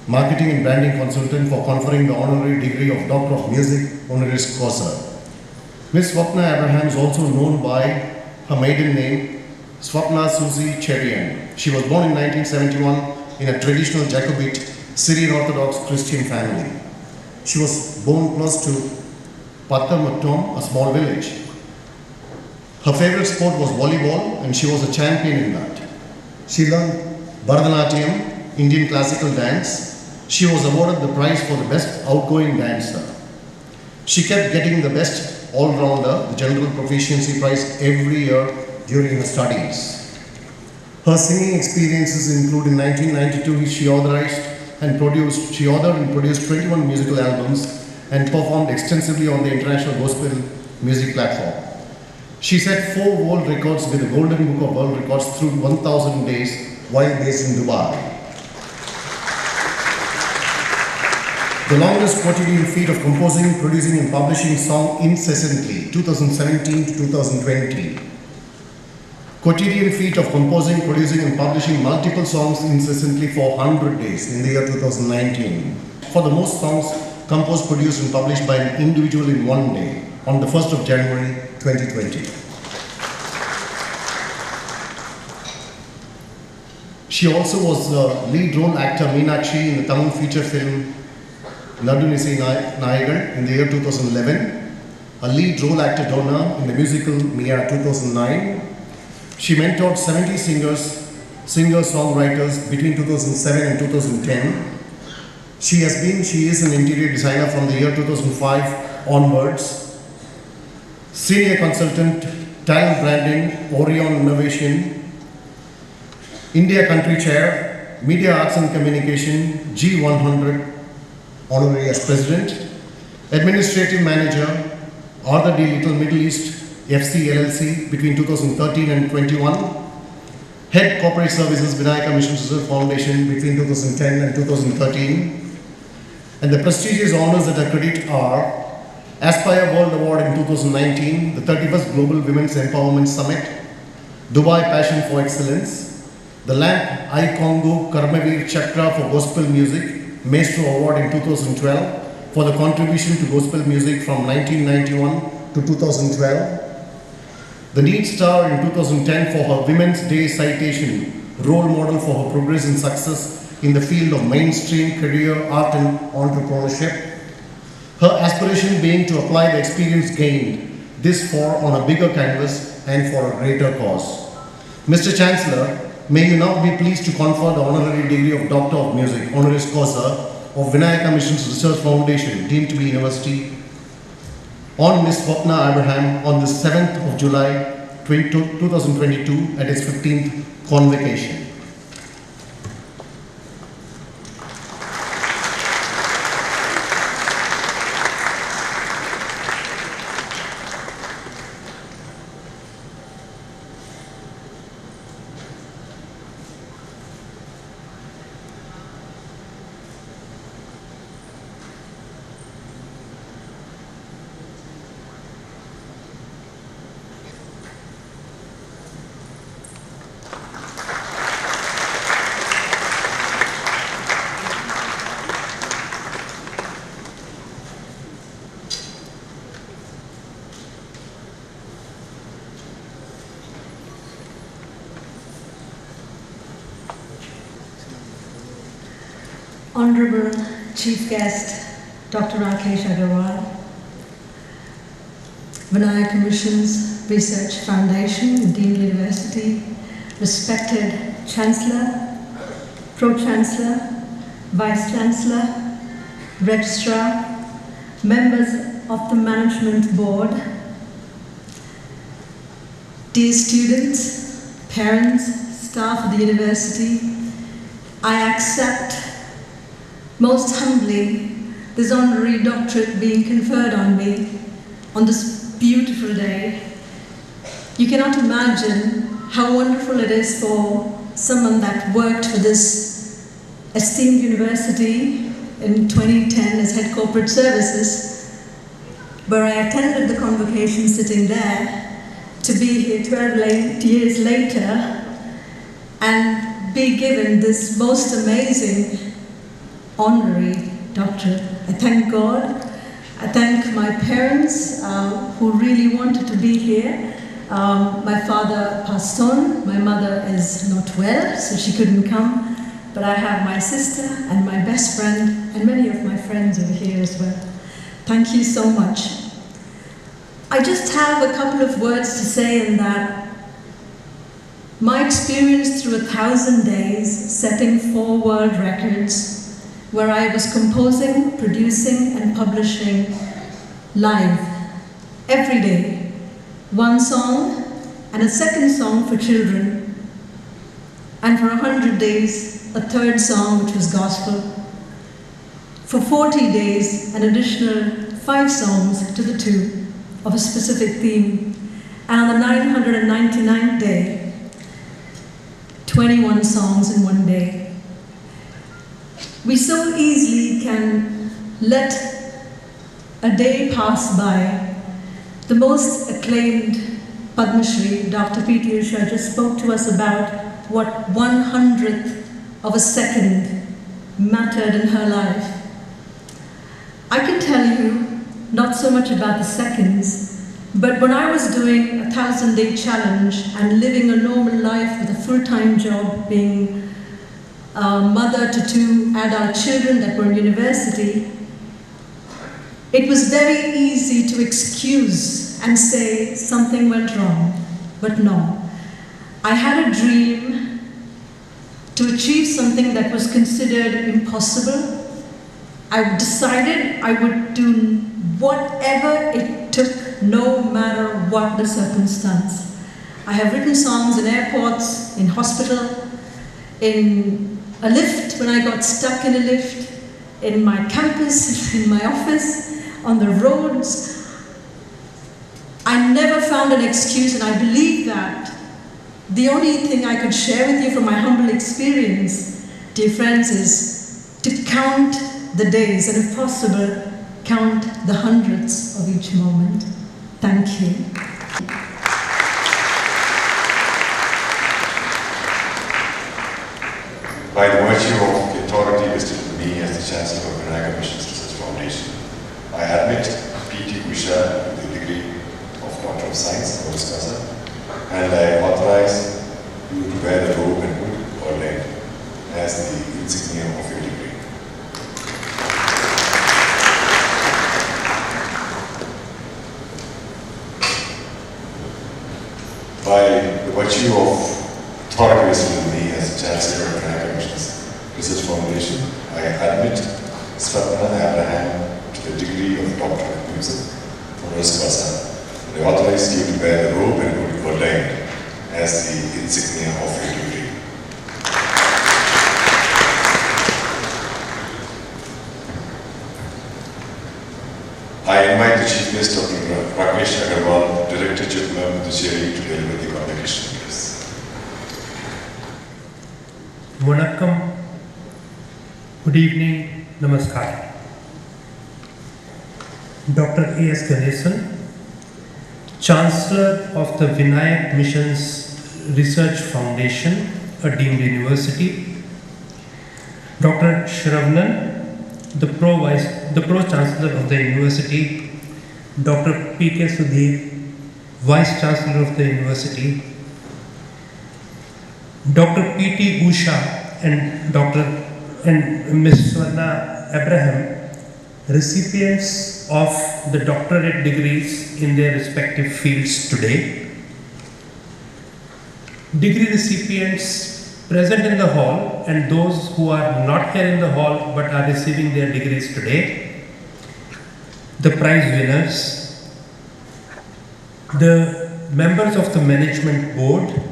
marketing and branding consultant for conferring the honorary degree of Doctor of Music, honoris causa. Miss Swapna Abraham is also known by her maiden name, Swapna Susie Cherian. She was born in 1971 in a traditional Jacobite Syrian Orthodox Christian family. She was born close to Pathamattom, a small village. Her favorite sport was volleyball, and she was a champion in that. She learned Bharatanatyam, Indian classical dance. She was awarded the prize for the best outgoing dancer. She kept getting the best all-rounder, the general proficiency prize, every year during her studies. Her singing experiences include in 1992 she authored and produced 21 musical albums and performed extensively on the international gospel music platform. She set 4 world records with the Golden Book of World Records through 1,000 days while based in Dubai. The longest quotidian feat of composing, producing and publishing song incessantly, 2017 to 2020. Quotidian feat of composing, producing and publishing multiple songs incessantly for 100 days in the year 2019. For the most songs composed, produced and published by an individual in one day on the 1st of January 2020. She also was the lead role actor Meenakshi in the Tamil feature film Nadunisi Nayagal in the year 2011, a lead role actor Donna in the musical Mia 2009. She mentored 70 singer-songwriters between 2007 and 2010. She is an interior designer from the year 2005 onwards, senior consultant, talent branding, Orion Innovation, India Country Chair, Media Arts and Communication, G100, Honorary as President, Administrative Manager, Arthur D. Little Middle East, FC LLC between 2013 and 21, Head Corporate Services Vinayaka Missions Research Foundation between 2010 and 2013, and the prestigious honors that I credit are Aspire World Award in 2019, the 31st Global Women's Empowerment Summit, Dubai Passion for Excellence, the LAMP I Congo Karmavir Chakra for Gospel Music, Maestro Award in 2012 for the contribution to gospel music from 1991 to 2012. The Need Star in 2010 for her Women's Day citation, role model for her progress and success in the field of mainstream career, art and entrepreneurship. Her aspiration being to apply the experience gained this far on a bigger canvas and for a greater cause. Mr. Chancellor, may you now be pleased to confer the honorary degree of Doctor of Music, honoris causa, of Vinayaka Missions Research Foundation, deemed to be university, on Ms. Swapna Abraham on the 7th of July 2022 at its 15th Convocation. Honorable Chief Guest, Dr. Rakesh Agarwal, Vinayaka Missions Research Foundation, Dean University, respected Chancellor, Pro-Chancellor, Vice-Chancellor, Registrar, members of the Management Board, dear students, parents, staff of the university, I accept most humbly this honorary doctorate being conferred on me on this beautiful day. You cannot imagine how wonderful it is for someone that worked for this esteemed university in 2010 as head corporate services, where I attended the convocation sitting there, to be here 12 years later and be given this most amazing honorary doctorate. I thank God. I thank my parents who really wanted to be here. My father passed on. My mother is not well, so she couldn't come. But I have my sister and my best friend and many of my friends over here as well. Thank you so much. I just have a couple of words to say in that my experience through 1,000 days setting 4 world records, where I was composing, producing and publishing live every day. 1 song and a 2nd song for children, and for 100 days a 3rd song which was gospel. For 40 days an additional 5 songs to the 2 of a specific theme, and on the 999th day 21 songs in 1 day. We so easily can let a day pass by. The most acclaimed Padma Shri, Dr. P.T. Usha, just spoke to us about what 1/100th of a second mattered in her life. I can tell you not so much about the seconds, but when I was doing a 1,000-day challenge and living a normal life with a full-time job, being mother to 2 adult children that were in university, it was very easy to excuse and say something went wrong. But no, I had a dream to achieve something that was considered impossible. I decided I would do whatever it took, no matter what the circumstance. I have written songs in airports, in hospital, in a lift when I got stuck in a lift, in my campus, in my office, on the roads. I never found an excuse, and I believe that the only thing I could share with you from my humble experience, dear friends, is to count the days, and if possible, count the hundreds of each moment. Thank you. By the virtue of the authority vested in me as the Chancellor of Vinayaka Missions Research Foundation, I admit P.T. Usha with the degree of Doctor of Science, honoris causa, and I authorize you to wear the robe and hood or leg as the insignia of your degree. By the virtue of authority vested in me as Chancellor of Vinayaka Missions Research Foundation, I admit Swapna Abraham to the degree of Doctor of Music, honoris causa, and I authorize you to wear the robe and hood ordained as the insignia of your degree. I invite the Chief Guest, Dr. Rakesh Agarwal, Director General of the Jury, to deliver the convocation address. Vanakkam, good evening, namaskar. Dr. A.S. Ganesan, Chancellor of the Vinayaka Missions Research Foundation, a deemed university. Dr. Shravnan, the Pro-Chancellor of the university. Dr. P.K. Sudhir, Vice Chancellor of the university. Dr. P.T. Usha and Ms. Swarna Abraham, recipients of the doctorate degrees in their respective fields today. Degree recipients present in the hall and those who are not here in the hall but are receiving their degrees today. The prize winners, the members of the management board,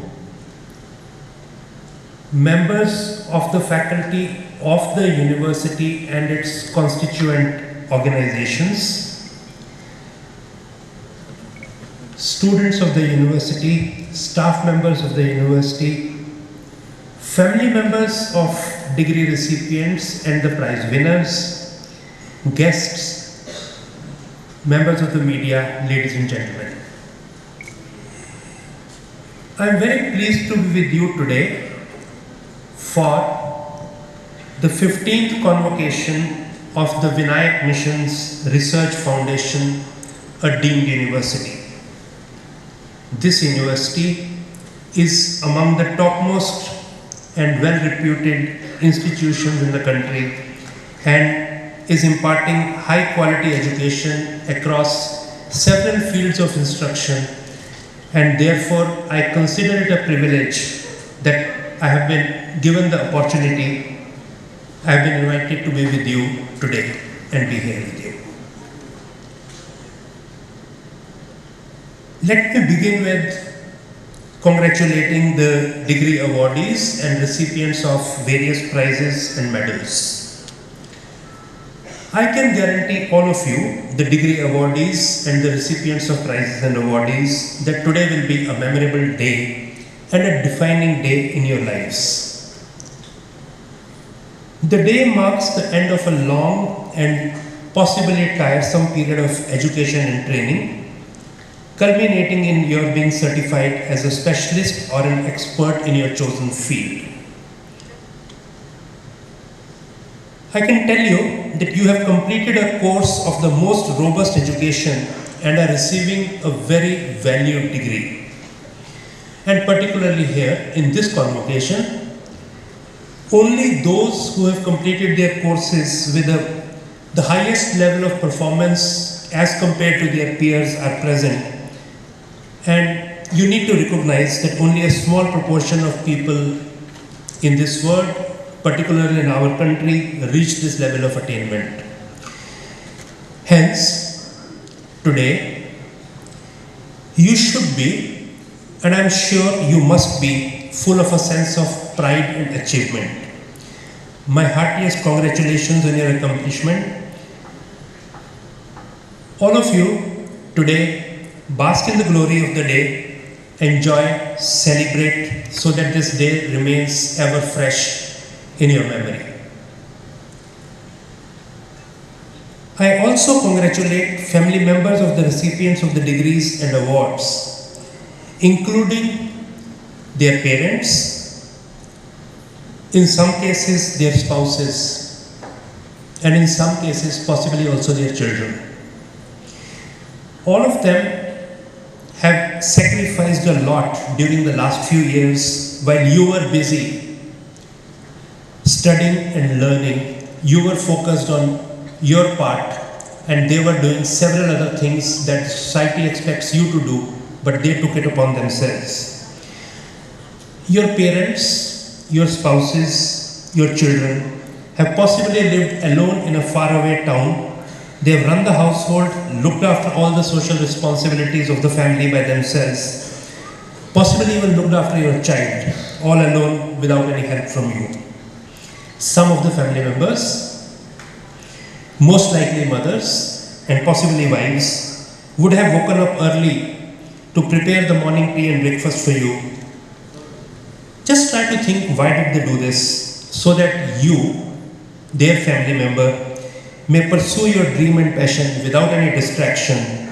members of the faculty of the university and its constituent organizations, students of the university, staff members of the university, family members of degree recipients and the prize winners, guests, members of the media, ladies and gentlemen. I am very pleased to be with you today for the 15th convocation of the Vinayaka Missions Research Foundation, a deemed university. This university is among the topmost and well-reputed institutions in the country and is imparting high-quality education across several fields of instruction, and therefore I consider it a privilege that I have been given the opportunity, I have been invited to be with you today and be here with you. Let me begin with congratulating the degree awardees and recipients of various prizes and medals. I can guarantee all of you, the degree awardees and the recipients of prizes and awardees, that today will be a memorable day and a defining day in your lives. The day marks the end of a long and possibly tiresome period of education and training, culminating in your being certified as a specialist or an expert in your chosen field. I can tell you that you have completed a course of the most robust education and are receiving a very valued degree. And particularly here in this convocation, only those who have completed their courses with the highest level of performance as compared to their peers are present. And you need to recognize that only a small proportion of people in this world, particularly in our country, reach this level of attainment. Hence, today, you should be, and I'm sure you must be, full of a sense of pride and achievement. My heartiest congratulations on your accomplishment. All of you today bask in the glory of the day, enjoy, celebrate, so that this day remains ever fresh in your memory. I also congratulate family members of the recipients of the degrees and awards, including their parents, in some cases their spouses, and in some cases possibly also their children. All of them have sacrificed a lot during the last few years while you were busy studying and learning. You were focused on your part and they were doing several other things that society expects you to do, but they took it upon themselves. Your parents, your spouses, your children have possibly lived alone in a faraway town. They have run the household, looked after all the social responsibilities of the family by themselves, possibly even looked after your child, all alone without any help from you. Some of the family members, most likely mothers and possibly wives, would have woken up early to prepare the morning tea and breakfast for you. Just try to think, why did they do this? So that you, their family member, may pursue your dream and passion without any distraction,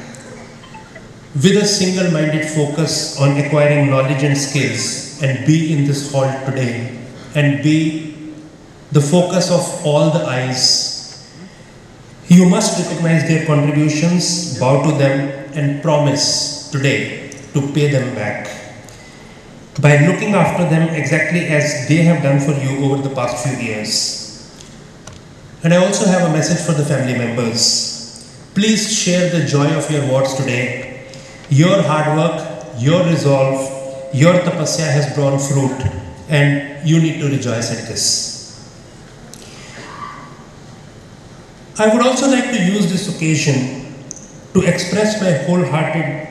with a single-minded focus on acquiring knowledge and skills, and be in this hall today and be the focus of all the eyes. You must recognize their contributions, bow to them, and promise today to pay them back by looking after them exactly as they have done for you over the past few years. And I also have a message for the family members. Please share the joy of your wards today. Your hard work, your resolve, your tapasya has borne fruit, and you need to rejoice at this. I would also like to use this occasion to express my wholehearted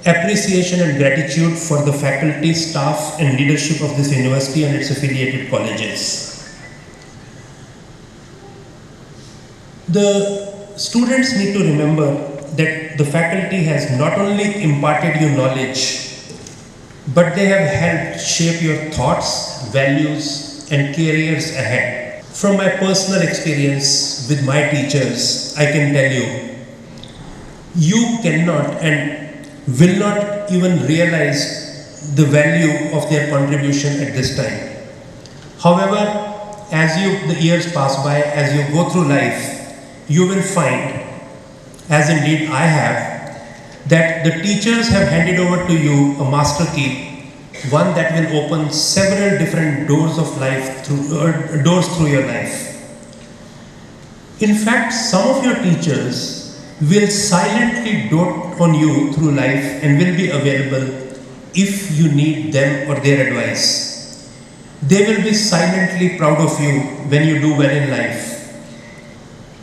appreciation and gratitude for the faculty, staff, and leadership of this university and its affiliated colleges. The students need to remember that the faculty has not only imparted you knowledge, but they have helped shape your thoughts, values, and careers ahead. From my personal experience with my teachers, I can tell you, you cannot and will not even realize the value of their contribution at this time. However, as the years pass by, as you go through life, you will find, as indeed I have, that the teachers have handed over to you a master key, one that will open several different doors of life, doors through your life. In fact, some of your teachers will silently dote on you through life and will be available if you need them or their advice. They will be silently proud of you when you do well in life,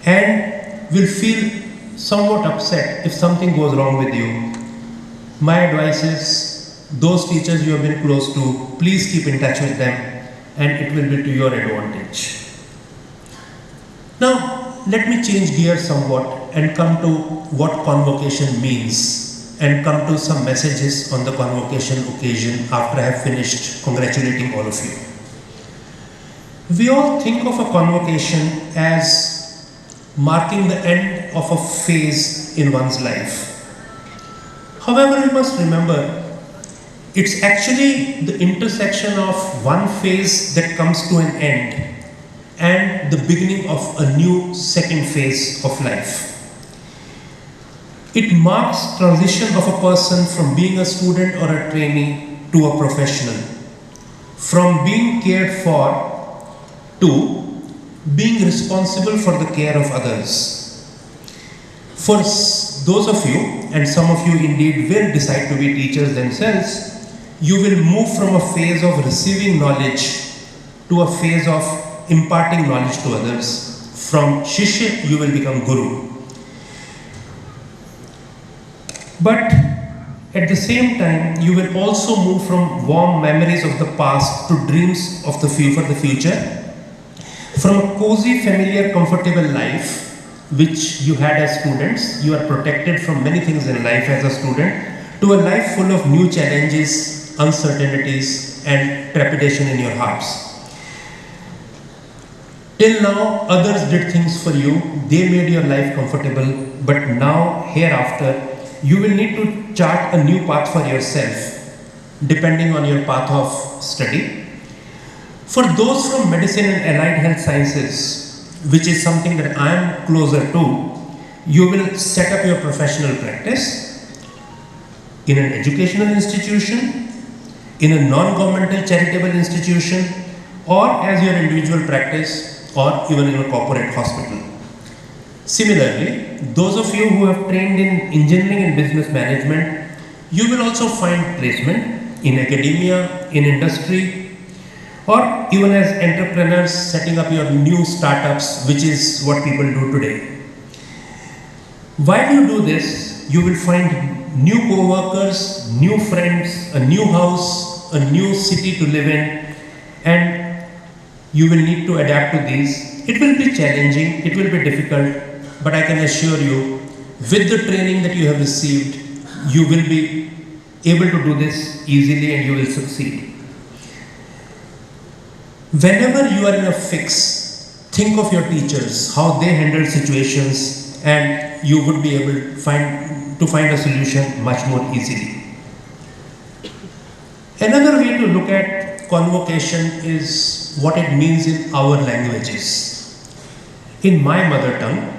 and will feel somewhat upset if something goes wrong with you. My advice is, those teachers you have been close to, please keep in touch with them, and it will be to your advantage. Now, let me change gears somewhat and come to what convocation means, and come to some messages on the convocation occasion after I have finished congratulating all of you. We all think of a convocation as marking the end of a phase in one's life. However, we must remember, it's actually the intersection of one phase that comes to an end and the beginning of a new second phase of life. It marks transition of a person from being a student or a trainee to a professional, from being cared for to being responsible for the care of others. For those of you, and some of you indeed will decide to be teachers themselves, you will move from a phase of receiving knowledge to a phase of imparting knowledge to others. From Shishya, you will become Guru. But at the same time, you will also move from warm memories of the past to dreams of the future. From a cozy, familiar, comfortable life, which you had as students, you are protected from many things in life as a student, to a life full of new challenges, uncertainties, and trepidation in your hearts. Till now, others did things for you, they made your life comfortable, but now, hereafter, you will need to chart a new path for yourself, depending on your path of study. For those from medicine and allied health sciences, which is something that I am closer to, you will set up your professional practice in an educational institution, in a non-governmental charitable institution, or as your individual practice, or even in a corporate hospital. Similarly, those of you who have trained in engineering and business management, you will also find placement in academia, in industry, or even as entrepreneurs setting up your new startups, which is what people do today. While you do this, you will find new co-workers, new friends, a new house, a new city to live in, and you will need to adapt to these. It will be challenging, it will be difficult, but I can assure you, with the training that you have received, you will be able to do this easily and you will succeed. Whenever you are in a fix, think of your teachers, how they handle situations, and you would be able to find a solution much more easily. Another way to look at convocation is what it means in our languages. In my mother tongue,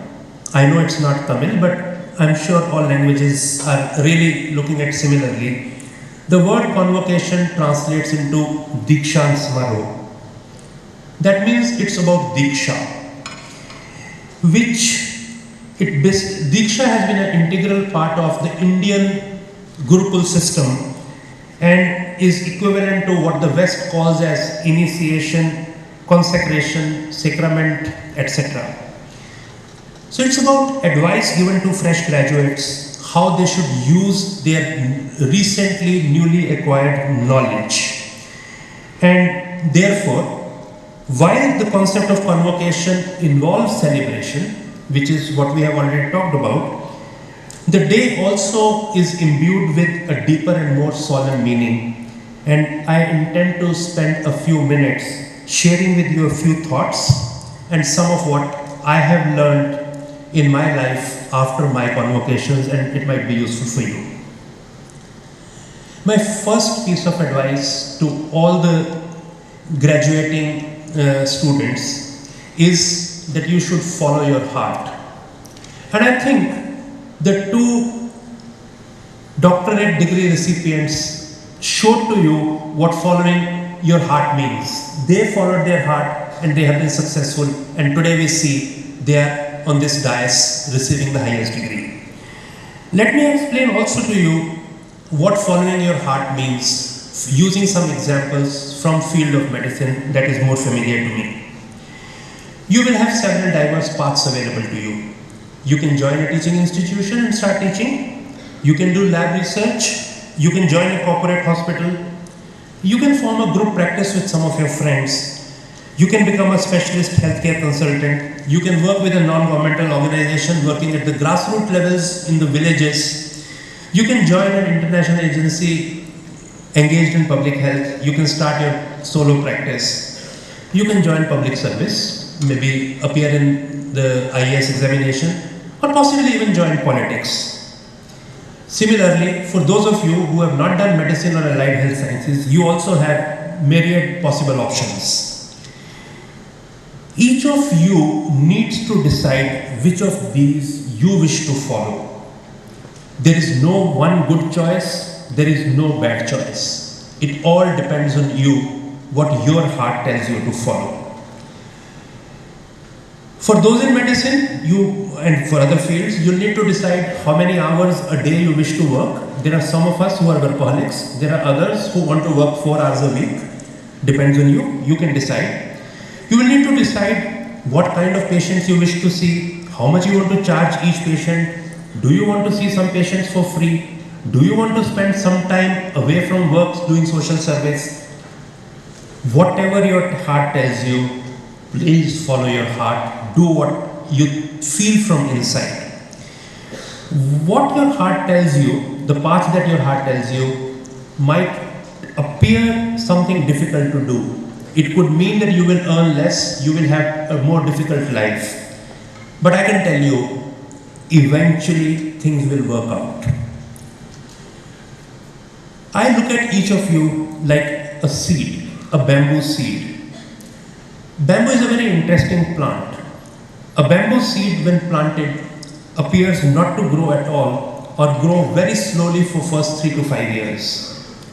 I know it's not Tamil, but I'm sure all languages are really looking at similarly. The word convocation translates into Dikshan Smaro. That means it's about Diksha, Diksha has been an integral part of the Indian Gurukul system and is equivalent to what the West calls as initiation, consecration, sacrament, etc. So it's about advice given to fresh graduates, how they should use their recently newly acquired knowledge. And therefore, while the concept of convocation involves celebration, which is what we have already talked about, the day also is imbued with a deeper and more solemn meaning. And I intend to spend a few minutes sharing with you a few thoughts and some of what I have learned in my life after my convocations, and it might be useful for you. My first piece of advice to all the graduating students is that you should follow your heart. And I think the two doctorate degree recipients showed to you what following your heart means. They followed their heart and they have been successful, and today we see they are on this dais receiving the highest degree. Let me explain also to you what following your heart means using some examples from field of medicine that is more familiar to me. You will have several diverse paths available to you. You can join a teaching institution and start teaching. You can do lab research. You can join a corporate hospital. You can form a group practice with some of your friends. You can become a specialist healthcare consultant. You can work with a non-governmental organization working at the grassroots levels in the villages. You can join an international agency engaged in public health. You can start your solo practice. You can join public service, maybe appear in the IAS examination, or possibly even join politics. Similarly, for those of you who have not done medicine or allied health sciences, you also have myriad possible options. Each of you needs to decide which of these you wish to follow. There is no one good choice, there is no bad choice. It all depends on you, what your heart tells you to follow. For those in medicine, and for other fields, you need to decide how many hours a day you wish to work. There are some of us who are workaholics. There are others who want to work 4 hours a week. Depends on you. You can decide. You will need to decide what kind of patients you wish to see, how much you want to charge each patient. Do you want to see some patients for free? Do you want to spend some time away from work doing social service? Whatever your heart tells you, please follow your heart. Do what you feel from inside. What your heart tells you, the path that your heart tells you, might appear something difficult to do. It could mean that you will earn less, you will have a more difficult life. But I can tell you, eventually things will work out. I look at each of you like a seed, a bamboo seed. Bamboo is a very interesting plant. A bamboo seed when planted appears not to grow at all or grow very slowly for first 3 to 5 years.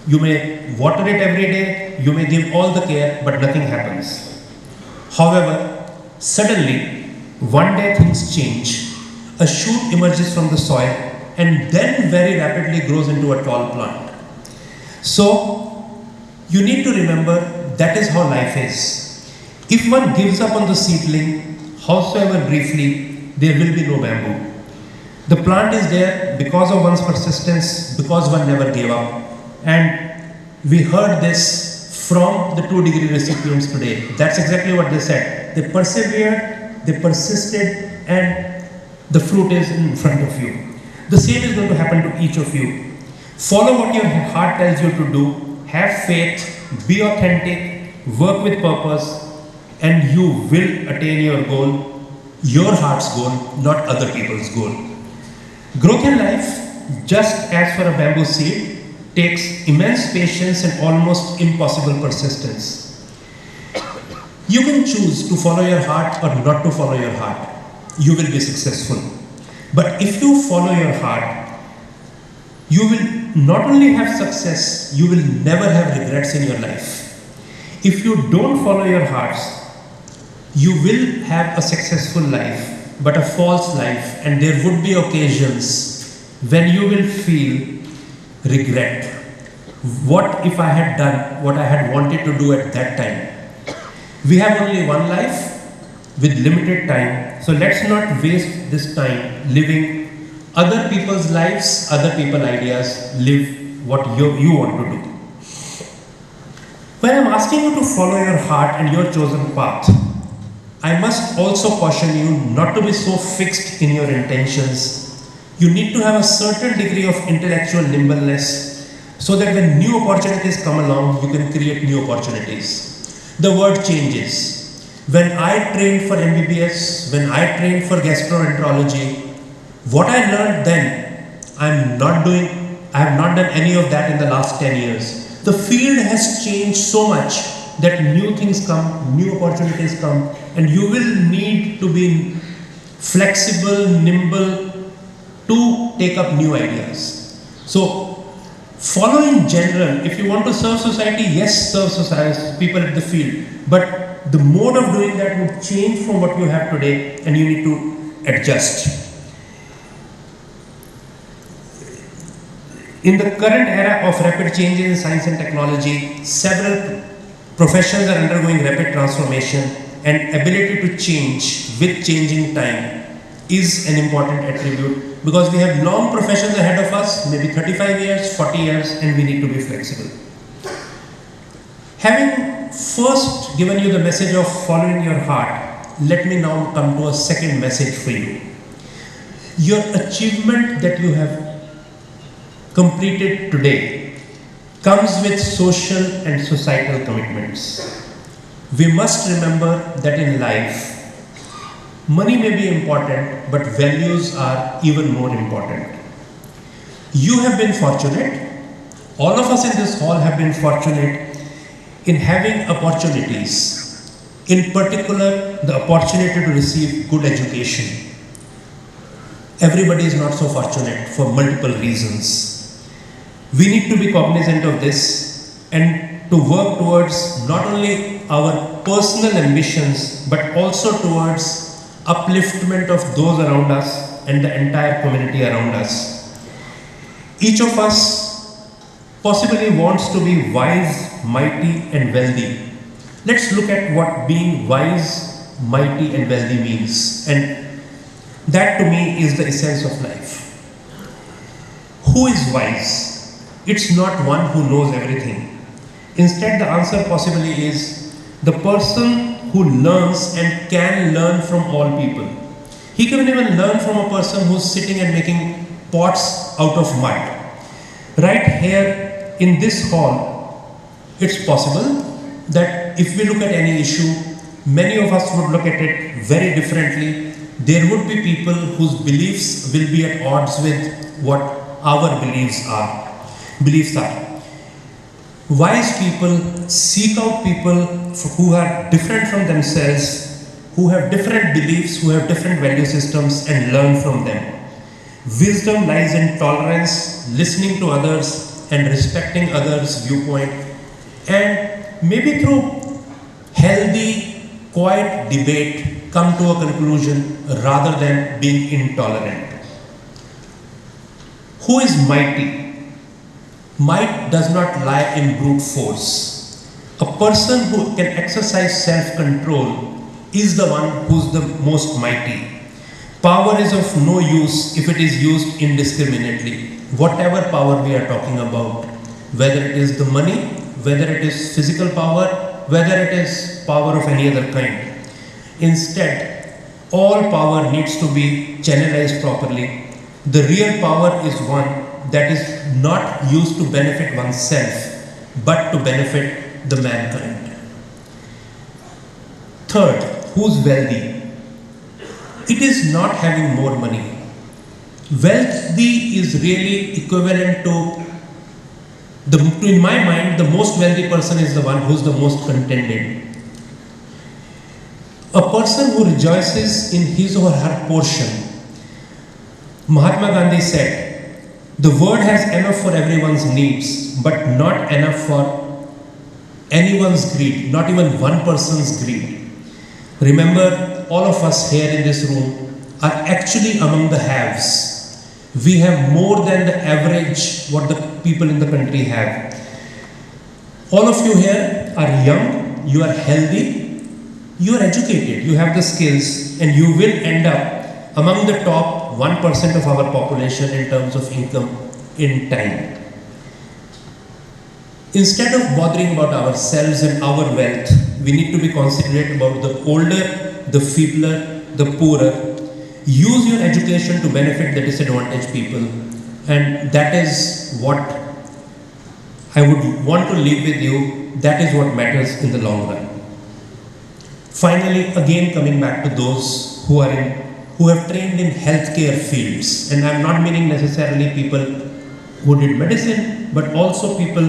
You may water it every day, you may give all the care, but nothing happens. However, suddenly, one day things change. A shoot emerges from the soil and then very rapidly grows into a tall plant. So, you need to remember that is how life is. If one gives up on the seedling, howsoever briefly, there will be no bamboo. The plant is there because of one's persistence, because one never gave up. And we heard this from the 2 degree recipients today. That's exactly what they said. They persevered, they persisted, and the fruit is in front of you. The same is going to happen to each of you. Follow what your heart tells you to do, have faith, be authentic, work with purpose, and you will attain your goal, your heart's goal, not other people's goal. Growth in life, just as for a bamboo seed, takes immense patience and almost impossible persistence. You can choose to follow your heart or not to follow your heart. You will be successful. But if you follow your heart, you will not only have success, you will never have regrets in your life. If you don't follow your hearts, you will have a successful life, but a false life, and there would be occasions when you will feel regret. What if I had done what I had wanted to do at that time? We have only one life with limited time, so let's not waste this time living other people's lives, other people's ideas. Live what you want to do. When I'm asking you to follow your heart and your chosen path, I must also caution you not to be so fixed in your intentions. You need to have a certain degree of intellectual nimbleness so that when new opportunities come along, you can create new opportunities. The world changes. When I trained for MBBS, when I trained for gastroenterology, what I learned then, I have not done any of that in the last 10 years. The field has changed so much that new things come, new opportunities come, and you will need to be flexible, nimble, to take up new ideas. So, follow in general. If you want to serve society, yes, serve society, people at the field. But the mode of doing that would change from what you have today, and you need to adjust. In the current era of rapid changes in science and technology, several professions are undergoing rapid transformation, and ability to change with changing time is an important attribute. Because we have long professions ahead of us, maybe 35 years, 40 years, and we need to be flexible. Having first given you the message of following your heart, let me now come to a second message for you. Your achievement that you have completed today comes with social and societal commitments. We must remember that in life, money may be important, but values are even more important. You have been fortunate, all of us in this hall have been fortunate in having opportunities, in particular the opportunity to receive good education. Everybody is not so fortunate for multiple reasons. We need to be cognizant of this and to work towards not only our personal ambitions, but also towards upliftment of those around us and the entire community around us. Each of us possibly wants to be wise, mighty, and wealthy. Let's look at what being wise, mighty, and wealthy means. And that to me is the essence of life. Who is wise? It's not one who knows everything. Instead, the answer possibly is the person who learns and can learn from all people. He can even learn from a person who's sitting and making pots out of mud. Right here in this hall, it's possible that if we look at any issue, many of us would look at it very differently. There would be people whose beliefs will be at odds with what our beliefs are. Wise people seek out people who are different from themselves, who have different beliefs, who have different value systems, and learn from them. Wisdom lies in tolerance, listening to others, and respecting others' viewpoint, and maybe through healthy, quiet debate, come to a conclusion rather than being intolerant. Who is mighty? Might does not lie in brute force. A person who can exercise self-control is the one who's the most mighty. Power is of no use if it is used indiscriminately. Whatever power we are talking about, whether it is the money, whether it is physical power, whether it is power of any other kind. Instead, all power needs to be channelized properly. The real power is one that is not used to benefit oneself, but to benefit the mankind. Third, who's wealthy? It is not having more money. Wealthy is really equivalent to, in my mind, the most wealthy person is the one who's the most contented. A person who rejoices in his or her portion. Mahatma Gandhi said, the world has enough for everyone's needs, but not enough for anyone's greed, not even one person's greed. Remember, all of us here in this room are actually among the haves. We have more than the average what the people in the country have. All of you here are young, you are healthy, you are educated, you have the skills, and you will end up among the top 1% of our population in terms of income in time. Instead of bothering about ourselves and our wealth, we need to be considerate about the older, the feebler, the poorer. Use your education to benefit the disadvantaged people, and that is what I would want to leave with you. That is what matters in the long run. Finally, again coming back to those who have trained in healthcare fields, and I'm not meaning necessarily people who did medicine, but also people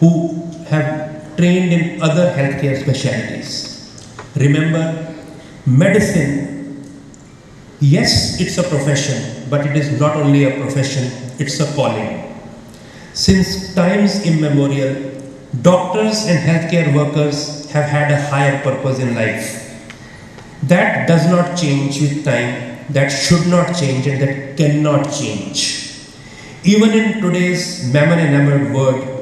who have trained in other healthcare specialties. Remember, medicine, yes, it's a profession, but it is not only a profession, it's a calling. Since times immemorial, doctors and healthcare workers have had a higher purpose in life. That does not change with time, that should not change, and that cannot change. Even in today's mammon-enamored world,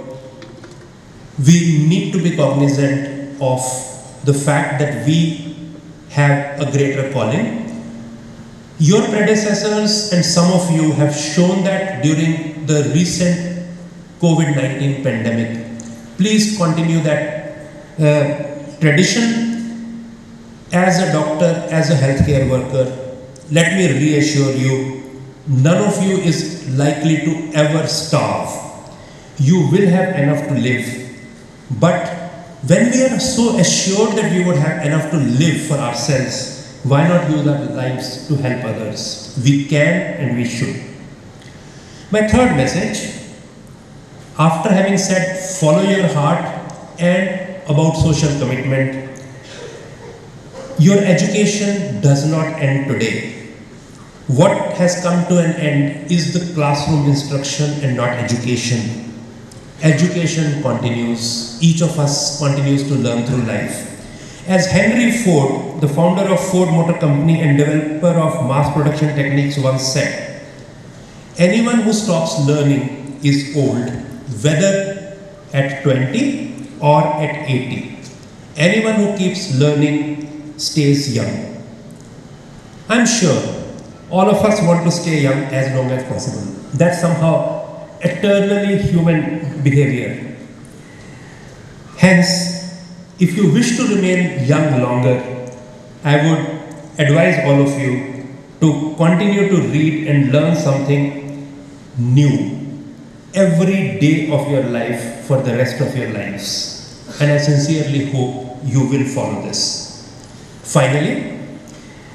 we need to be cognizant of the fact that we have a greater calling. Your predecessors and some of you have shown that during the recent COVID-19 pandemic. Please continue that tradition. As a doctor, as a healthcare worker, let me reassure you, none of you is likely to ever starve. You will have enough to live. But when we are so assured that we would have enough to live for ourselves, why not use our lives to help others? We can and we should. My third message, after having said follow your heart and about social commitment, your education does not end today. What has come to an end is the classroom instruction and not education. Education continues. Each of us continues to learn through life. As Henry Ford, the founder of Ford Motor Company and developer of mass production techniques, once said, anyone who stops learning is old, whether at 20 or at 80. Anyone who keeps learning stays young. I'm sure all of us want to stay young as long as possible. That's somehow eternally human behavior. Hence, if you wish to remain young longer, I would advise all of you to continue to read and learn something new every day of your life for the rest of your lives. And I sincerely hope you will follow this. Finally,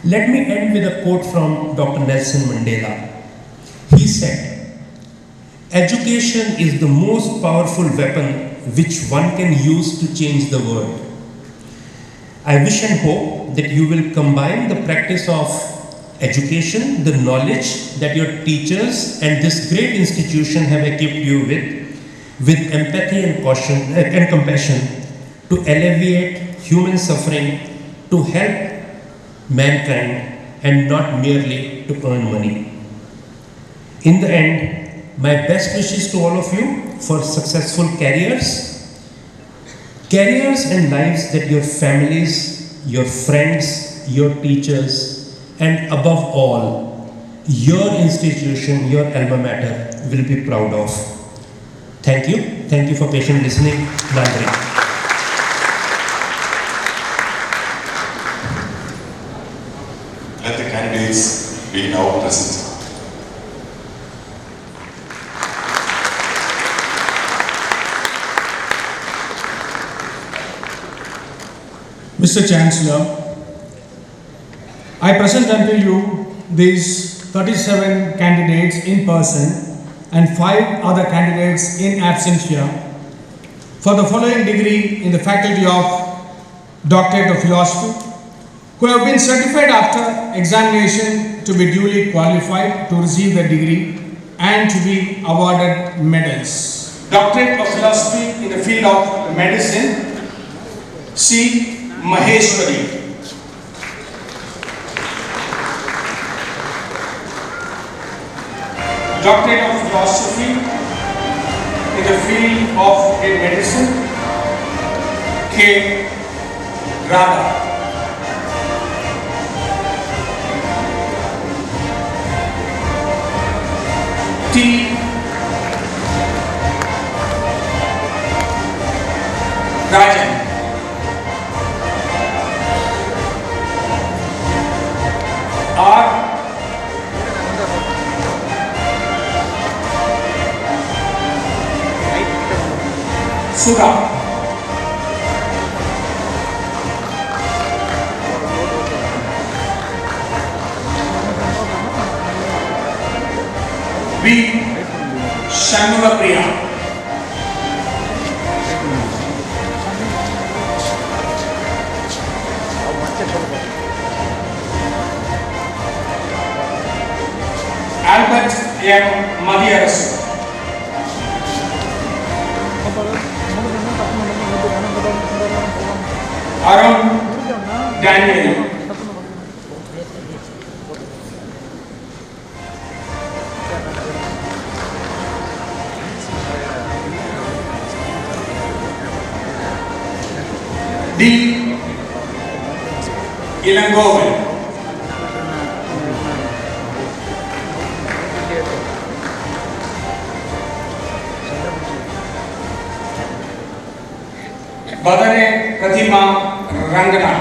let me end with a quote from Dr. Nelson Mandela. He said, education is the most powerful weapon which one can use to change the world. I wish and hope that you will combine the practice of education, the knowledge that your teachers and this great institution have equipped you with empathy and caution and compassion to alleviate human suffering, to help mankind and not merely to earn money. In the end, my best wishes to all of you for successful careers and lives that your families, your friends, your teachers, and above all, your institution, your alma mater will be proud of. Thank you. Thank you for patient listening. Nandri. Let the candidates be now present. Mr. Chancellor, I present unto you these 37 candidates in person and 5 other candidates in absentia for the following degree in the Faculty of Doctorate of Philosophy, who have been certified after examination to be duly qualified to receive the degree and to be awarded medals. Doctorate of Philosophy in the field of medicine, C. Maheshwari. Doctorate of Philosophy in the field of medicine, K. Radha. T. Rajan. R. Sudha. B. Shanmugasundaram. Albert M. Madhyarasu. Arun Daniel. D. Ilangovan. Badare Pratima Rangana.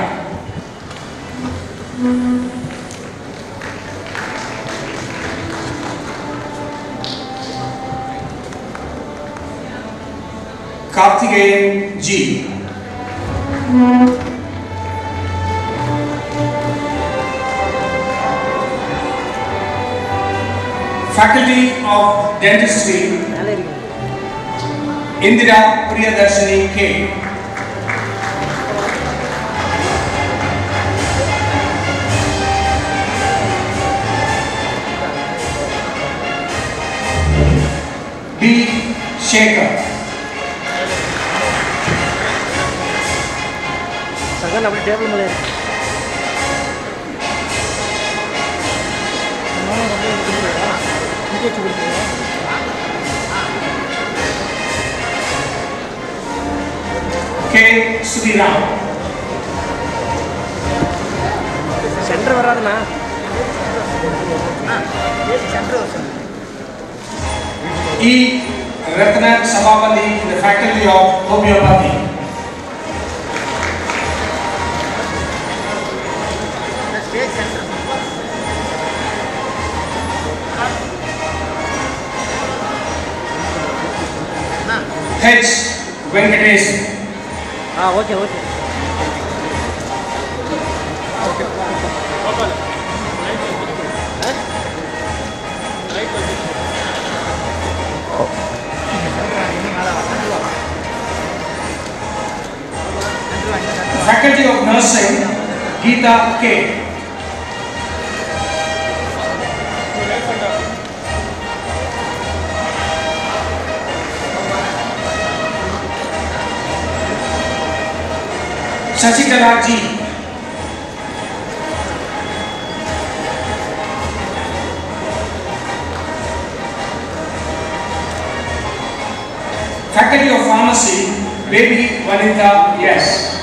Karthikeyan G. Faculty of Dentistry, Indira Priyadarshini K. D. Shekhar. K. Sriram. Center varadna. E. Ratna Sabapati in the Faculty of Homeopathy. H. Venkatesh. Okay. Faculty of Nursing, Geeta K. Shashikala G. Faculty of Pharmacy, Baby Vanitha S.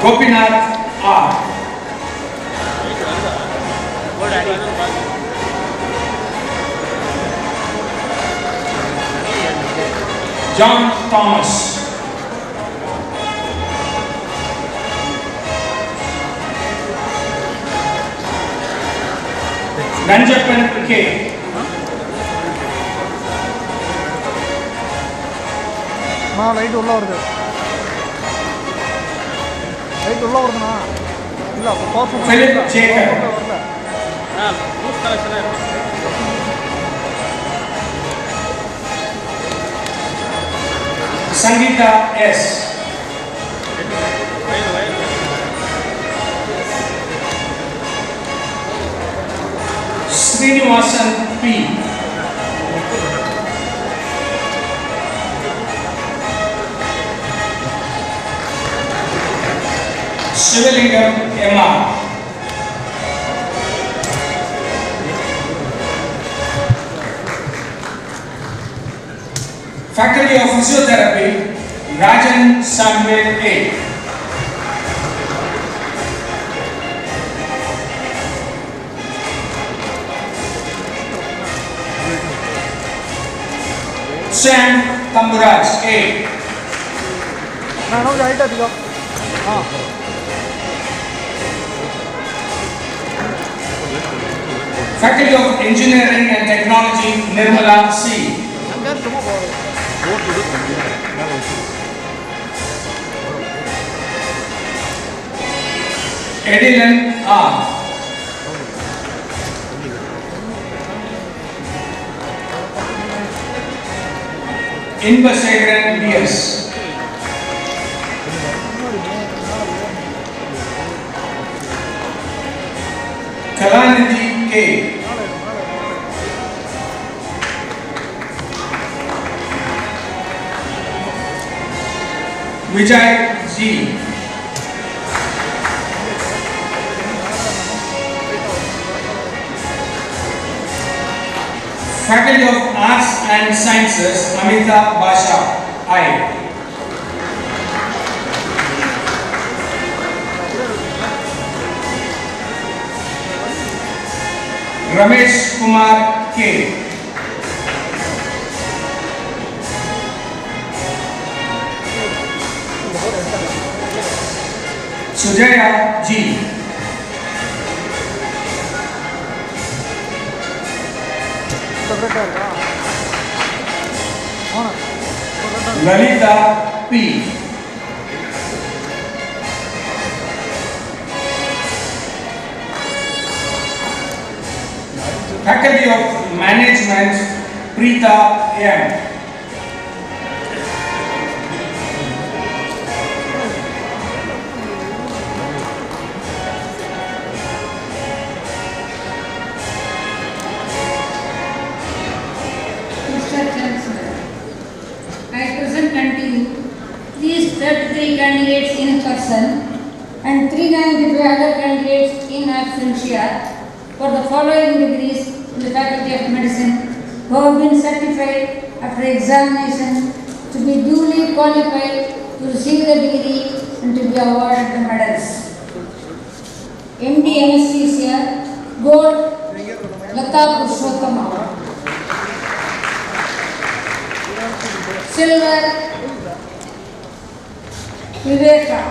Gopinath R. John Thomas. Ranjapan K. Light ulla varudhu. Light ulla varuduna. Illa powerful. Philip Jacob. Boost connection. Sangeeta S. Srinivasan P. Shivalingam M.R. Faculty of Physiotherapy, Rajan Samuel A. Sam Tamburaj A. Faculty of Engineering and Technology, Nirmala C. Edilan R. Inbasegran B.S. Kalanidhi K. Vijay G. Faculty of Arts and Sciences, Amita Basha I. Ramesh Kumar K. Sujaya G. Lalita P. Faculty of Management, Preeta M. I present unto you these 33 candidates in person and 395 other candidates in absentia for the following degrees in the Faculty of Medicine who have been certified after examination to be duly qualified to receive the degree and to be awarded the medals. MD Anesthesia, Gold, Lata Purushottam. Silver, Viveka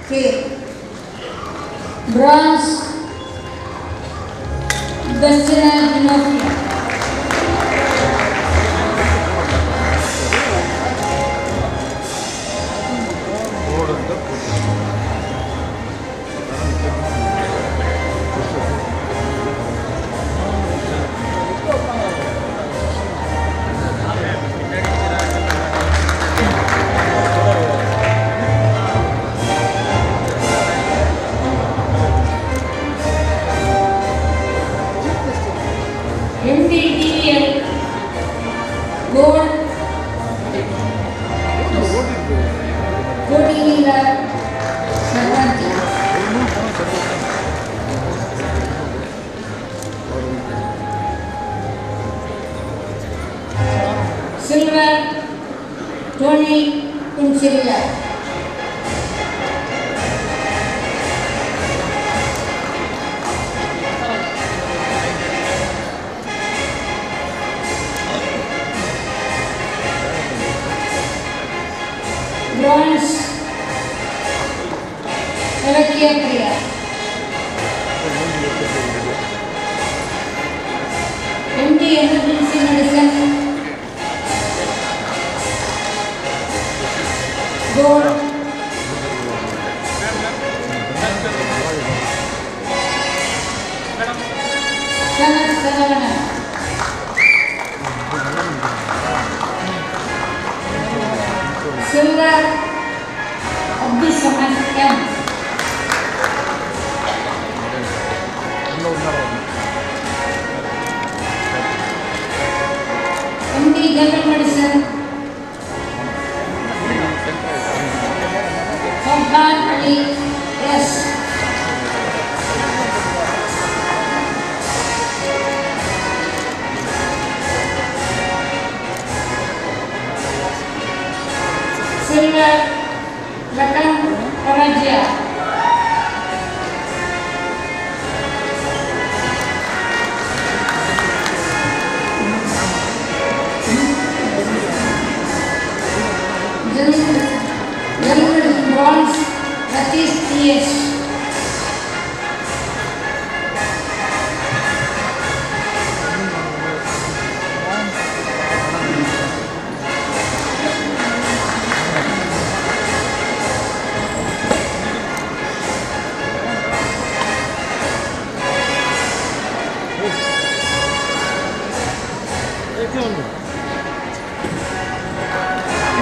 K. Bronze, Dustina Pinocchio. Silver. Bronze. Thavathiru. MD Emergency Medicine. Gold. Shanmugasundaram. Silver. Abdisaman M. MD General Medicine. Conferred Ali S. Silver. Lakam Variyar. General Bronze, that is TS.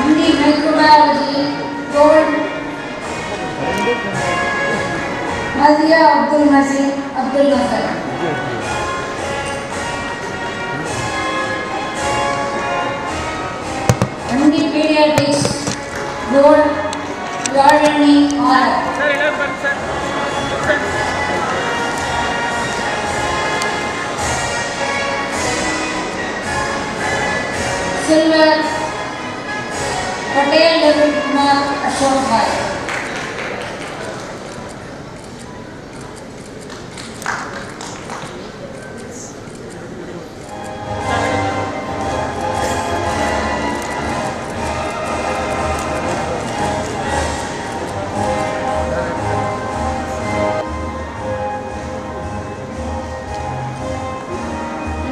MD Microbiology, Gold. Variyar Abdul Nasir Abdul Nasir. MD Pediatrics, Gold. Yarani R. Silver. Patel David Kumar Ashok Bhai.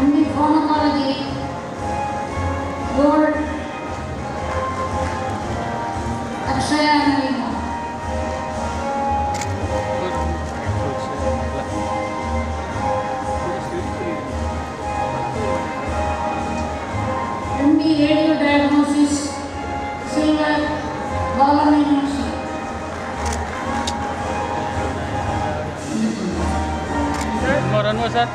MD Pharmacology, Gold. Akshaya Nalima. MD Radio Diagnosis, Silver. Balaminashi. One more, sir.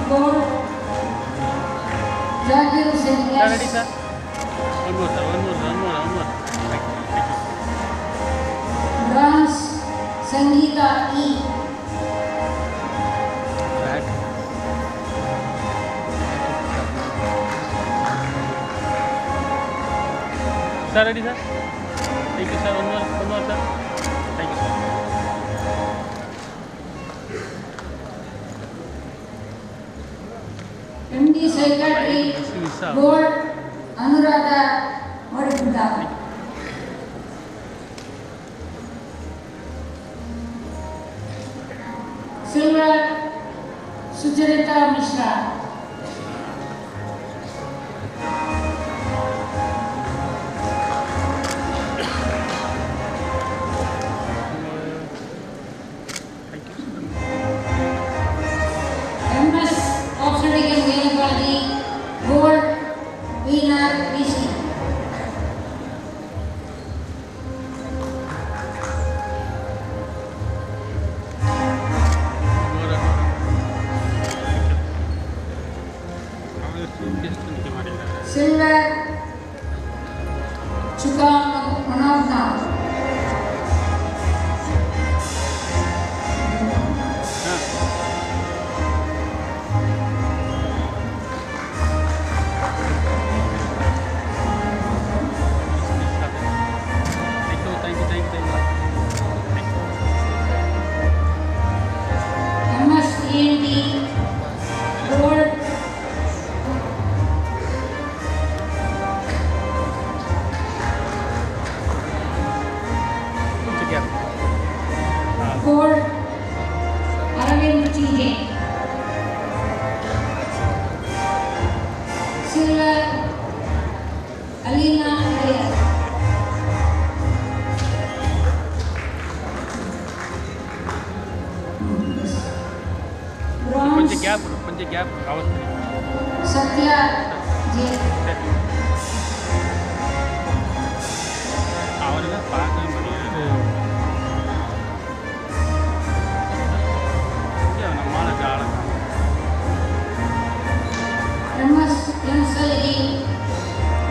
Gold. Zakir Hussain S. Ready, sir? One more, sir. One more. Bronze. Sangeeta E. Sir, ready, sir? Thank you, sir. One more, sir. Thank you, sir. MD Secretary, Gold. Anuradha Madhuputta. Silver. Sucharita Mishra. MS Obstetric and Gynecology, Gold. Vinayaka Missions. கொஞ்சம் gap அவசரம். Satya J. அவனுக்கு பார்க்கவே முடியாது. நம்மளால காலம் MS Yansalgi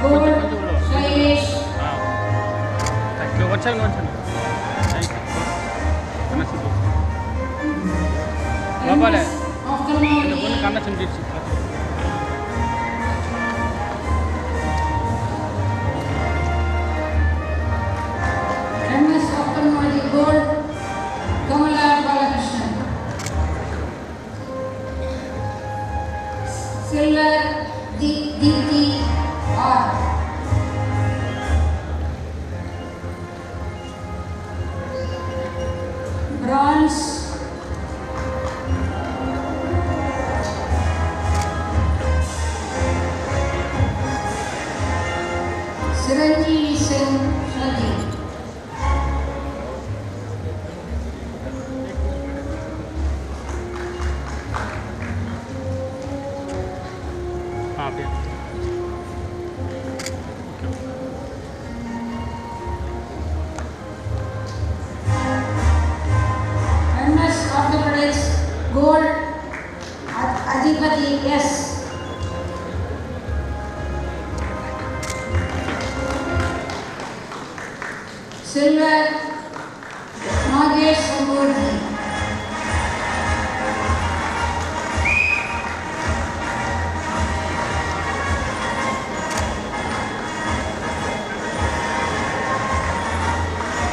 Gold Shailesh. వచ్చాను బాబాలే இந்த பொண்ணு கண்ணை செஞ்சிருச்சு. MS Ophthalmology Gold Kamala Balakrishnan. Silver DTR. Bronze Siranjeevi Singh Shadi. அப்படியே MS Orthopedics Gold Adipati S. Silver Nagesh Samurthy.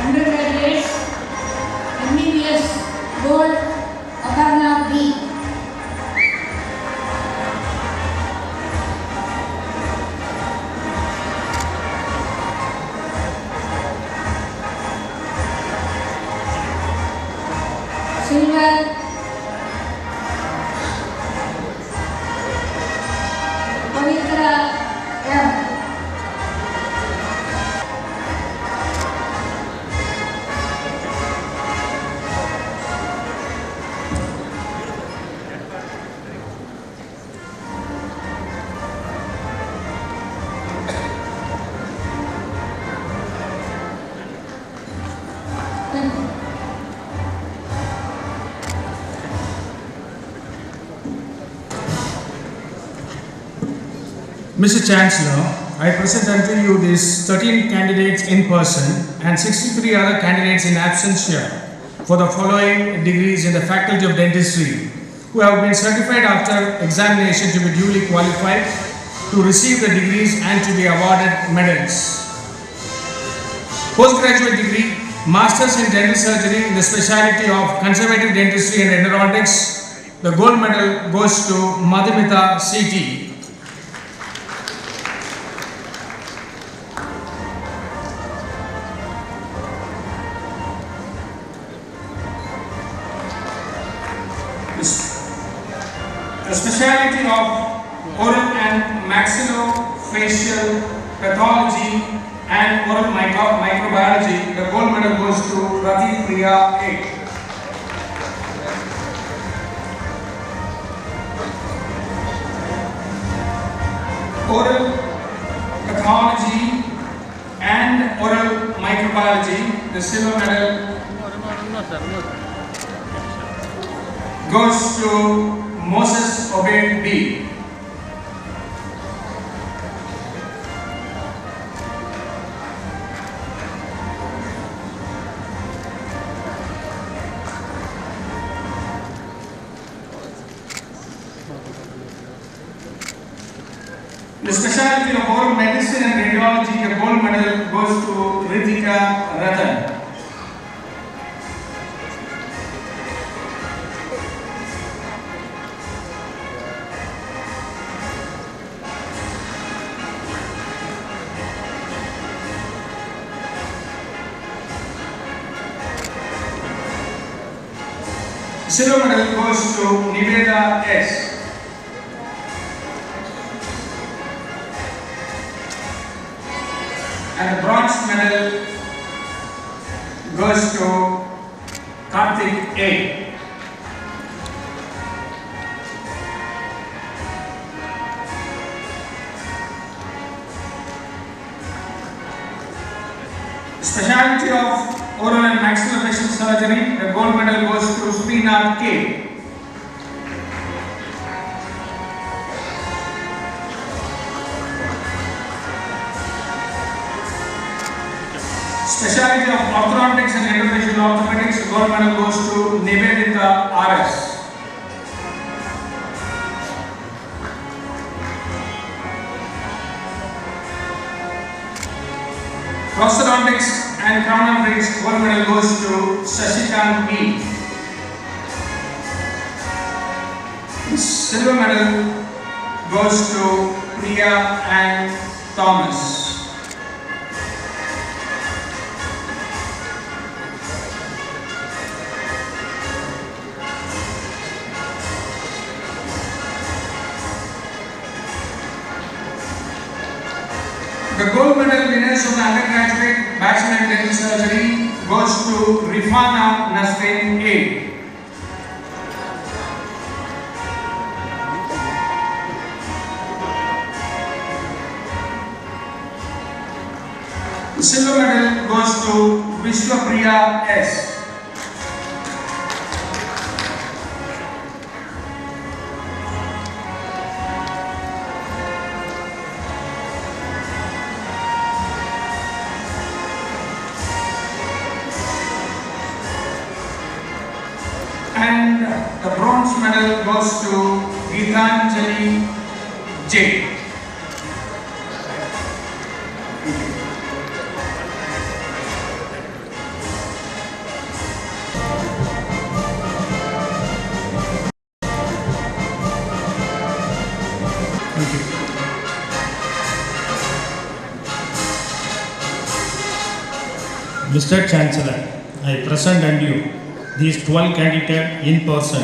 Undergraduates MBBS Gold Aparna B. Silver Pavitra M. Mr. Chancellor, I present unto you these 13 candidates in person and 63 other candidates in absentia for the following degrees in the Faculty of Dentistry, who have been certified after examination to be duly qualified to receive the degrees and to be awarded medals. Postgraduate degree, Masters in Dental Surgery in the specialty of Conservative Dentistry and Endodontics. The gold medal goes to Madhumita C.T. The specialty of oral and maxillofacial pathology and oral microbiology, the gold medal goes to Rati Priya A. Oral pathology and oral microbiology, the silver medal goes to Moses Obed B. The specialty of oral medicine and radiology, the gold medal goes to Ritika Ratan. Silver medal goes to Niveda S. And the bronze medal goes to Karthik A. Specialty of oral and maxillofacial surgery, the gold medal goes to Srinath K. Specialty of orthodontics and endofacial orthopedics, the gold medal goes to Nivedita RS. Prosthodontics and crown and braids, gold medal goes to Sashikant B. Silver medal goes to Priya and Thomas. The gold medal winners of the undergraduate bachelor in dental surgery goes to Rifana Nasrin A. The silver medal goes to Vishwapriya S. And the bronze medal goes to Gitanjali J. Mr. Chancellor, I present unto you these 12 candidates in person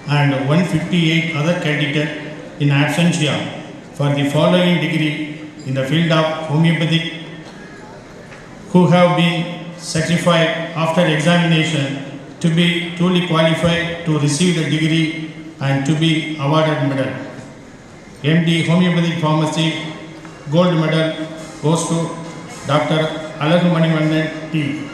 and 158 other candidates in absentia for the following degree in the field of homeopathic who have been certified after examination to be truly qualified to receive the degree and to be awarded medal. MD Homeopathic Pharmacy Gold Medal goes to Dr. Alagumanimannn T.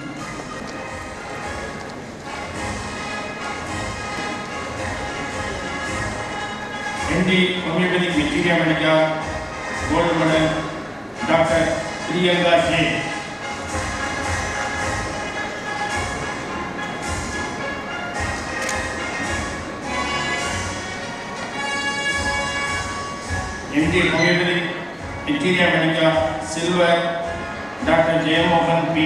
MD Homeopathic Bacteria Medica Gold Medal Dr. Vinayaka K. MD Homeopathic Bacteria Medica Silver Dr. Jayamohan P.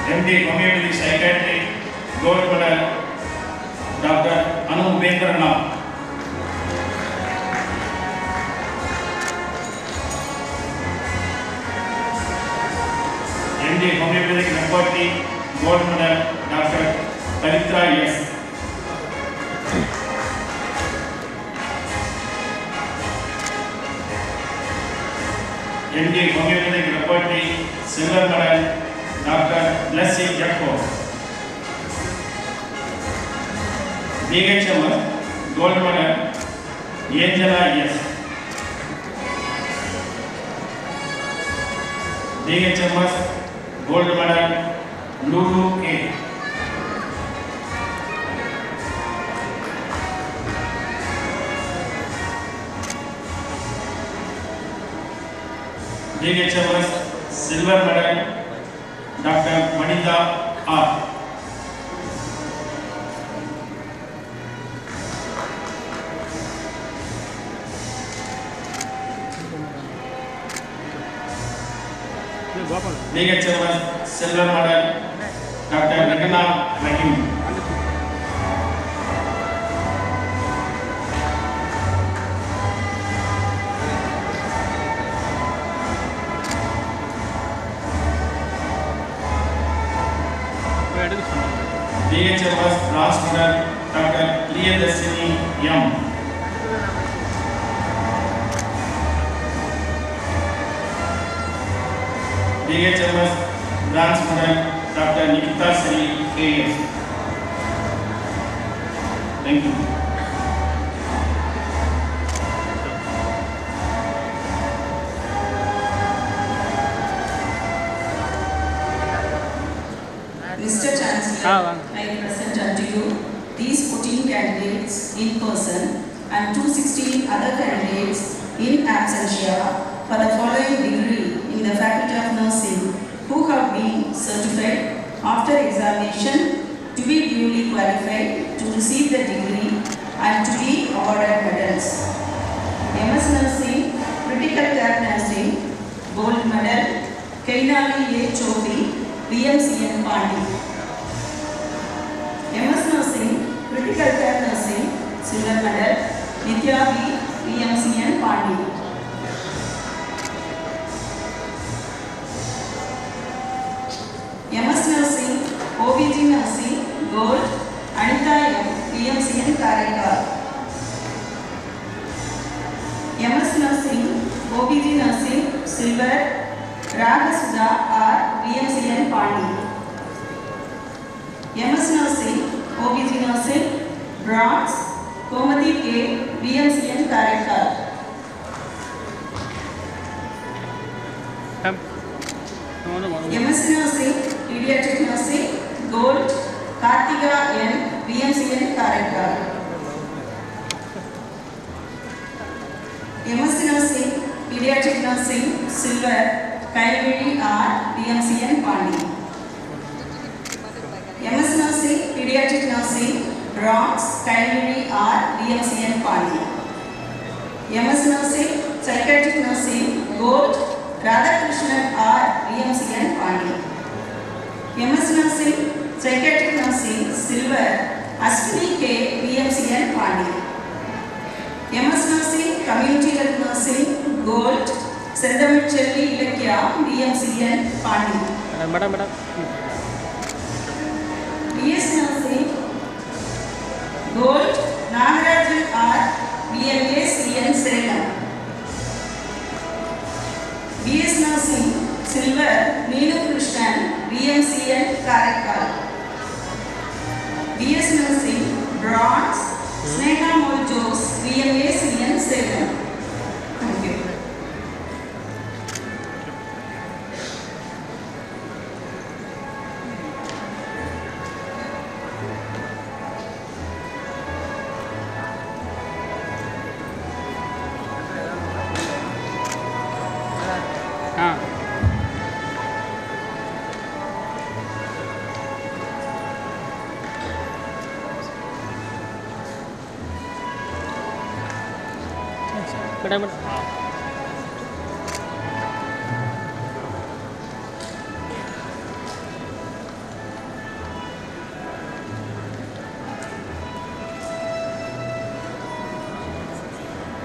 MD Homeopathic Psychiatry Gold Medal Dr. Anu Vendrana. MD Homeopathic Laboratory Gold Medal Dr. Thavathiru S. MD Homeopathic Laboratory Silver Medal Dr. Blessing Jacob. DHMS Gold Medal Angela S. DHMS Gold Medal Lulu A. DHMS Silver Medal Dr. Manita R. DHMS Silver Medal Dr. Nagana Rahim. DHMS Bronze Medal Dr. Priyadashini M. DHMS Bronze Medal Dr. Nikita Sri A.S. Thank you. Mr. Chancellor, I present unto you these 14 candidates in person and 216 other candidates in absentia for the following degree in the Faculty of Nursing who have been certified after examination to be duly qualified to receive the degree and to be awarded medals. MS Nursing, Critical Care Nursing, Gold Medal, Kainali A. Chobi, VMCN Pandi. MS Nursing, Critical Care Nursing, Silver Medal, Nitya B. VMCN Pandi. MS Nursing, OBG Nursing, Gold, Anita M. VMCN Karaikal. MS Nursing, OBG Nursing, Silver, Raghasuda R. VMCN Pandi. MS Nursing, OBG Nursing, Bronze, Komati K. VMCN Karaikal. MS Nursing, Pediatric Nursing, Gold, Kartika N. VMCN Karaikal. MS Nursing, Pediatric Nursing, Silver, Kailveri R. VMCN Pandi. MS Nursing, Pediatric Nursing, Bronze, Kailveri R. VMCN Pandi. MS Nursing, Psychiatric Nursing, Gold, Radhakrishnan R. VMCN Pandi. MS Nursing, Psychiatric Nursing, Silver, Ashwini K. VMCN Pandi. MS Nursing, Community Health Nursing, Gold, Sendamitchelli Ilakya, VMCN Pandi. BS Nursing, Gold, Nagarajan R. VMA CN Salem. BS Nursing, Silver, Neelu Krishnan, VMCN Karaikal. BS Nursing, Bronze, Sneha Moljos, VMA CN Salem. Thank you.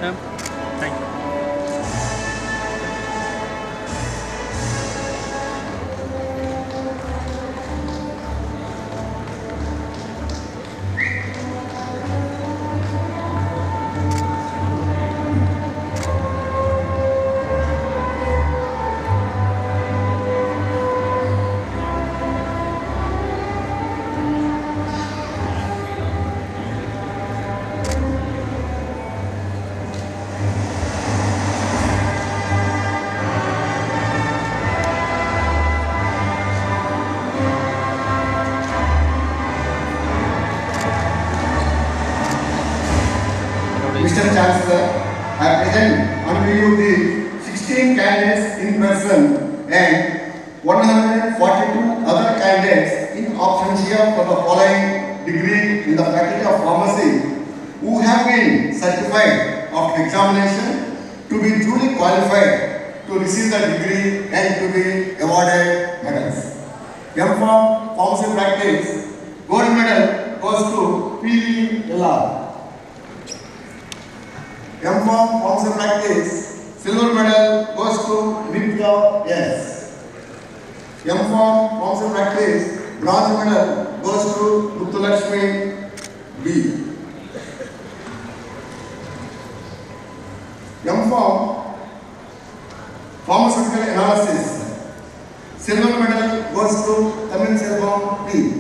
Madam. Thank you. Mr. Chancellor, I present unto you the 16 candidates in person and 142 other candidates in absentia for the following degree in the Faculty of Pharmacy who have been certified after examination to be duly qualified to receive the degree and to be awarded medals. M.Pharm Pharmacy Practice, gold medal goes to P.V. Ella. M.Pharm Pharmacy Practice, silver medal goes to Nitya S. M.Pharm Pharmacy Practice, bronze medal goes to Muthulakshmi B. M.Pharm Pharmaceutical Analysis, silver medal goes to Tamil Selvam P.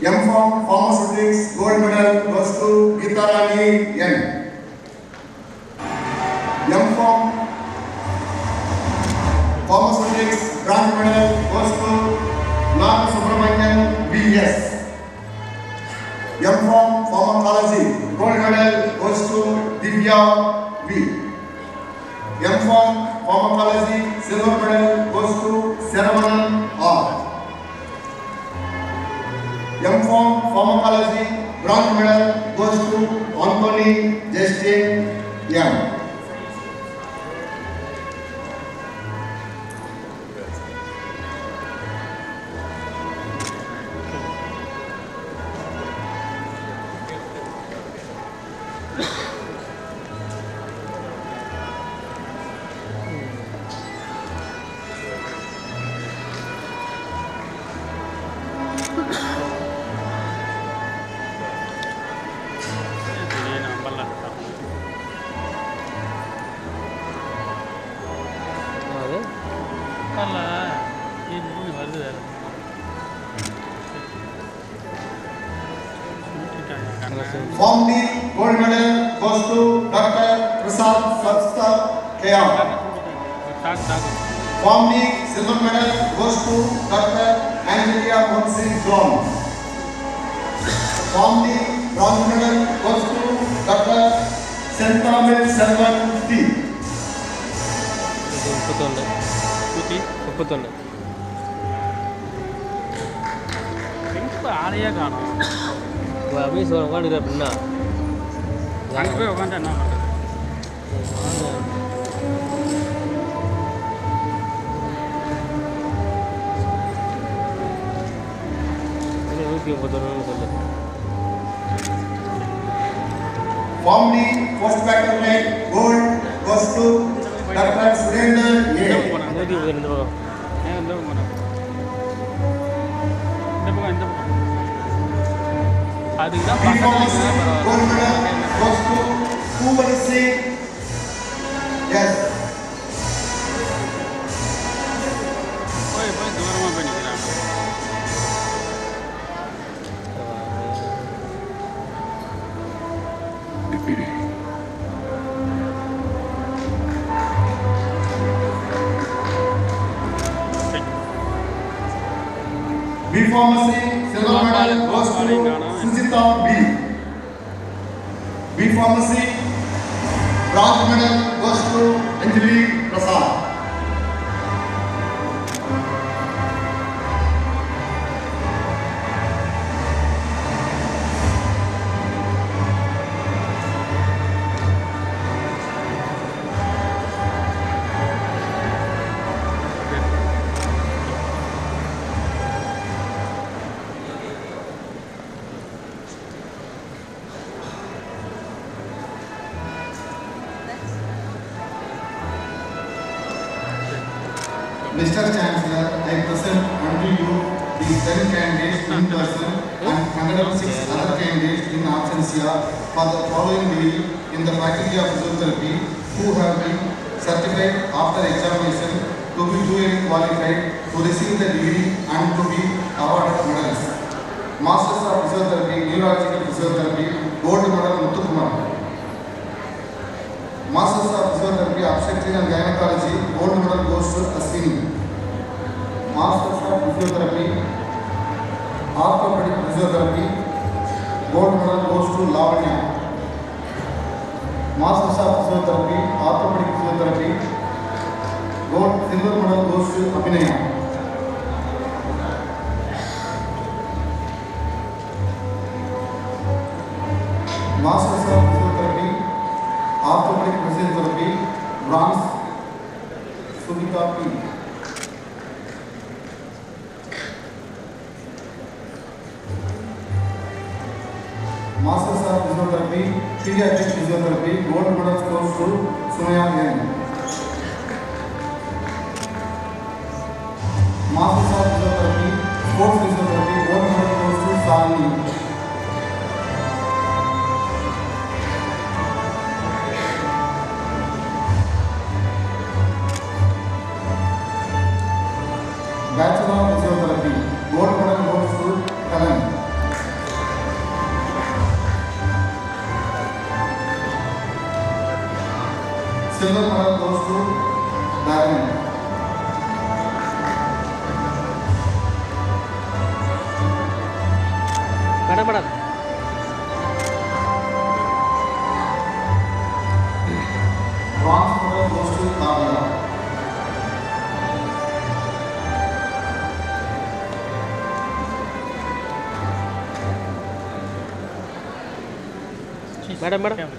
M.Pharm Pharmaceutics Gold Medal goes to Gitarani N. M.Pharm Pharmaceutics Bronze Medal goes to Naga Subramanian V.S. M.Pharm Pharmacology Gold Medal goes to Divya V. M.Pharm Pharmacology Silver Medal goes to Saravanan R. M.Pharm Pharmacology Bronze Medal goes to Anthony Justin M. Form D Gold Medal goes to Dr. Prasad Sastha K.R. Form D Silver Medal goes to Dr. Angelia Monsi John. Form D Bronze Medal goes to Dr. Sentamil Selvan T. அப்படியே சொல்ல உட்காந்துக்கிற அப்படின்னா அங்கே போய் உட்காந்து என்ன பண்ணுறது சொல்லு Form D postbacterite gold goes to Dr. Surendra A. இந்த பக்கம் அதுக்கு தான் gold medal goes to Kumarisi. Yes. போய் தூரமாக போய் நிற்கிறாங்க B Pharmacy silver medal goes to Sujita B. B Pharmacy bronze medal goes to Anjali Prasad. Mr. Chancellor, I present unto you these 10 candidates in person and 106 other candidates in absentia for the following degree in the Faculty of Physiotherapy who have been certified after examination to be duly qualified to receive the degree and to be awarded medals. Masters of Physiotherapy, Neurological Physiotherapy, Gold Medal Muthukumar. Masters of Physiotherapy, Obstetrics and Gynecology, Gold Medal goes to Aswini. Masters of Physiotherapy, Orthopedic Physiotherapy, Gold Medal goes to Lavanya. Masters of Physiotherapy, Orthopedic Physiotherapy, Silver Medal goes to Abhinaya. Masters of Physiotherapy, Orthopedic Physiotherapy, Bronze, Sumita P. Masters of Physiotherapy, Pediatric Physiotherapy, Gold Medal goes to Sumaya N. Masters of Physiotherapy, Sports Physiotherapy, Gold Medal goes to Salem. Chairman. Madam. Bronze medal goes to Thavathiru. Madam.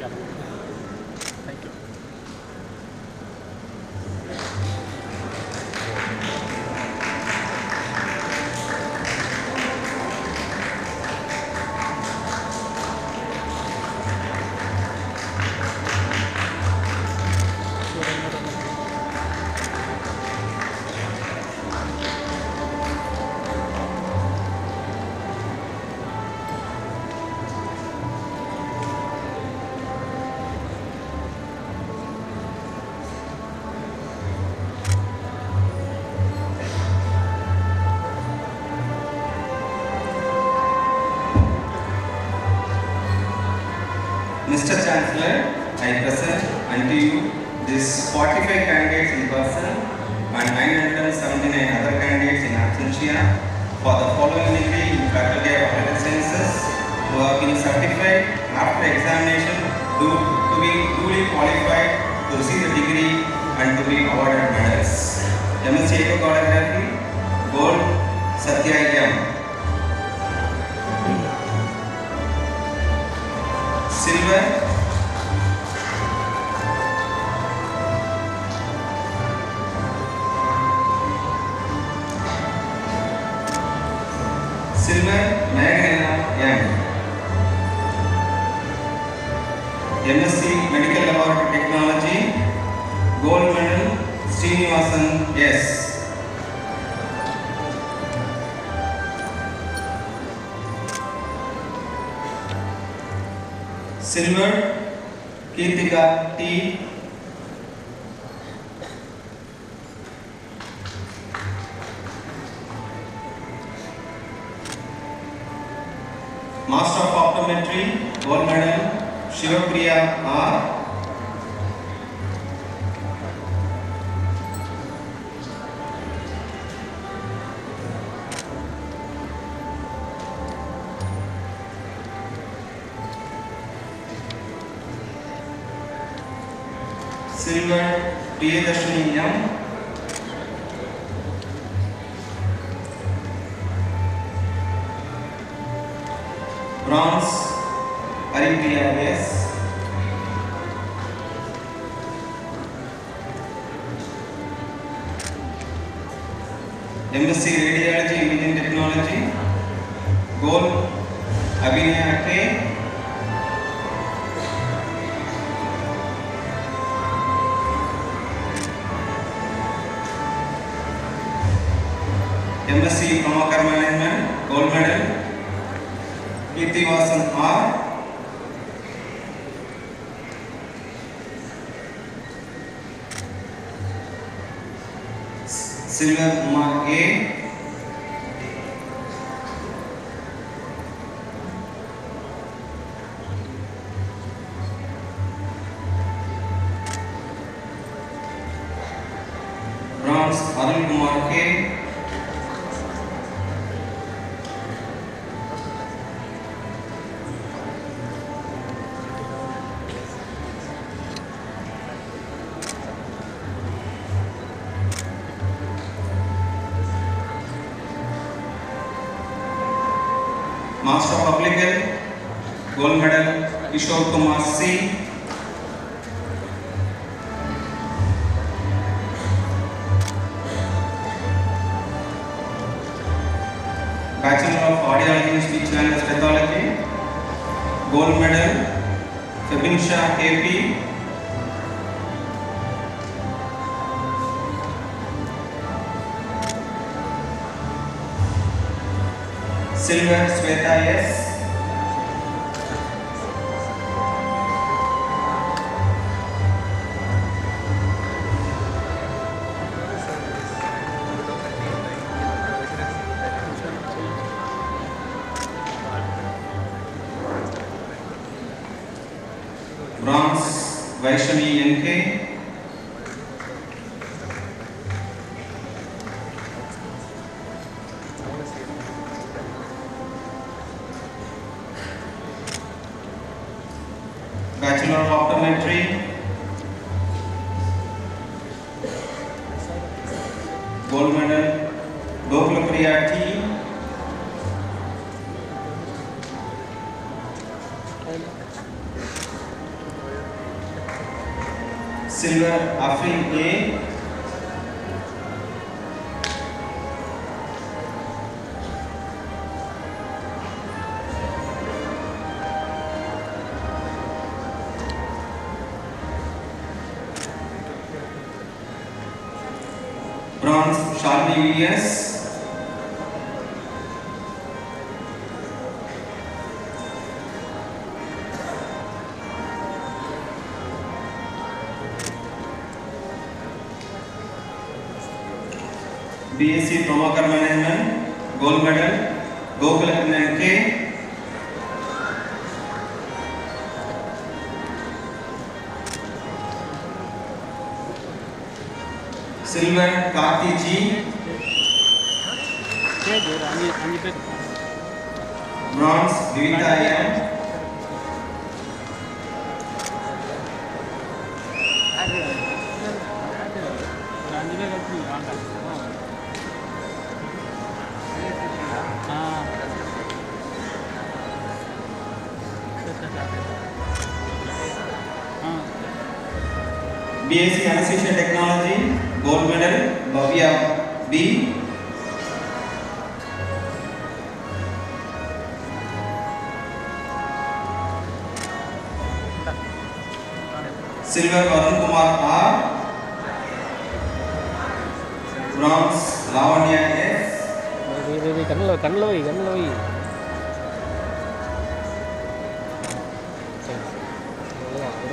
Mr. Chancellor, I present unto you these 45 candidates in person and 979 other candidates in absentia for the following degree in Faculty of Applied Sciences who have been certified after examination to be duly qualified to receive the degree and to be awarded medals. MSc Ecography, Gold, Satya M. Silver, Meghana M. MSc Medical Laboratory Technology, Gold Medal, Srinivasan S. Silver, Kirtika T. Master of Optometry, Gold Medal, Shivapriya R. Silver, Priyadashini M. Bronze, Haripriya S. MSc Radiology Imaging Technology, Gold, Vinayaka K. MSc Promoter Management, Gold Medal, Kirtivasan R. Silver Kumar A. Bronze Arun Kumar K. Master of Public Health, Gold Medal, Kishore Kumar C. Bachelor of Audiology and Speech Language Pathology, Gold Medal, Fabinsha KP. Silver, Sweta S. Bronze, Vaishnavi NK. Bachelor of Optometry, Gold Medal, Gokulapriya T, Silver Afrin A, Bronze Shalini VS, BSc Promoter Management, Gold Medal, Gokulapriya K, Silver Karthi G, Bronze Vivita M, BSc Anesthesia Technology, Gold Medal, Variyar B, Silver Varun Kumar R, Bronze Lavanya S,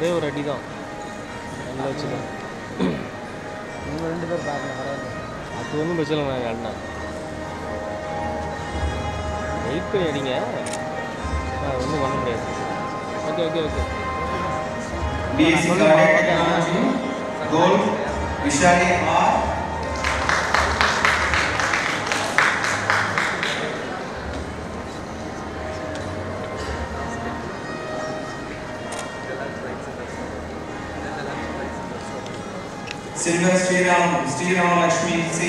ஒரே ஒரு அடி தான் நல்லா வச்சுக்கலாம். நீங்கள் 2 பேர் பாருங்க, அது ஒன்றும் பிரச்சனை இல்லை. நாங்கள் அண்ணா வெயிட் பண்ணி அடிங்க, ஒன்றும் பண்ண முடியாது. Okay okay okay. BSc Cardiac Technology, Gold Vishali R, Silver Sriram Lakshmi C,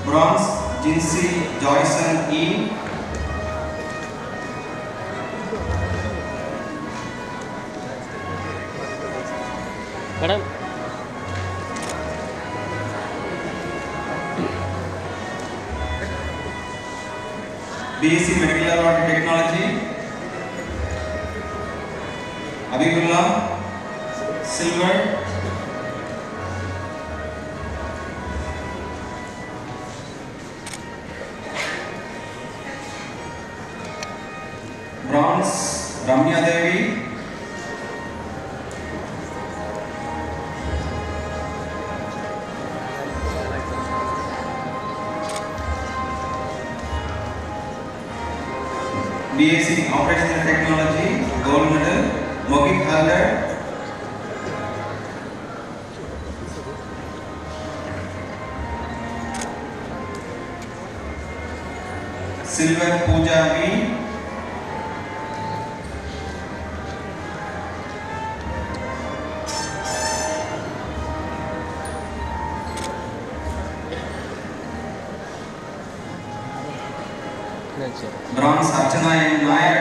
Bronze Jinsi Joyson E, madam BSc Medical Laboratory Technology, Abibullah Silver, Bronze Ramya Devi, BSc Operational Technology, Gold Medal, Mohit Halder, Silver Pooja V, Bronze Archana M. Nair,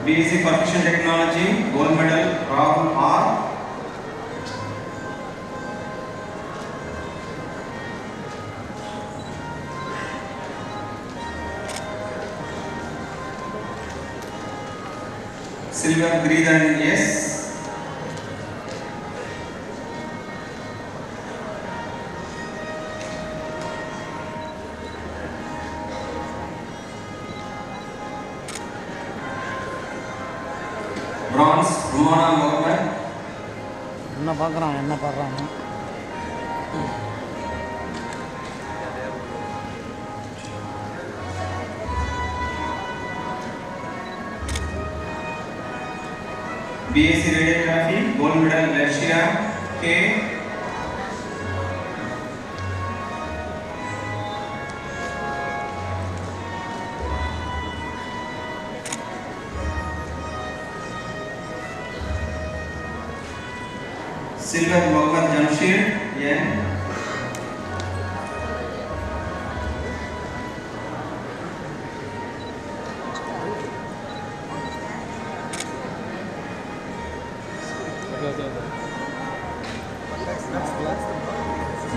BSc Perfusion Technology, Gold Medal, Rahul R, Silver Giridharan S, Bronze Rumana Mohammed, என்ன பார்க்குறாங்க BSc Radiography, Gold Medal Variyar K. Silver Mohammad Jamshid N.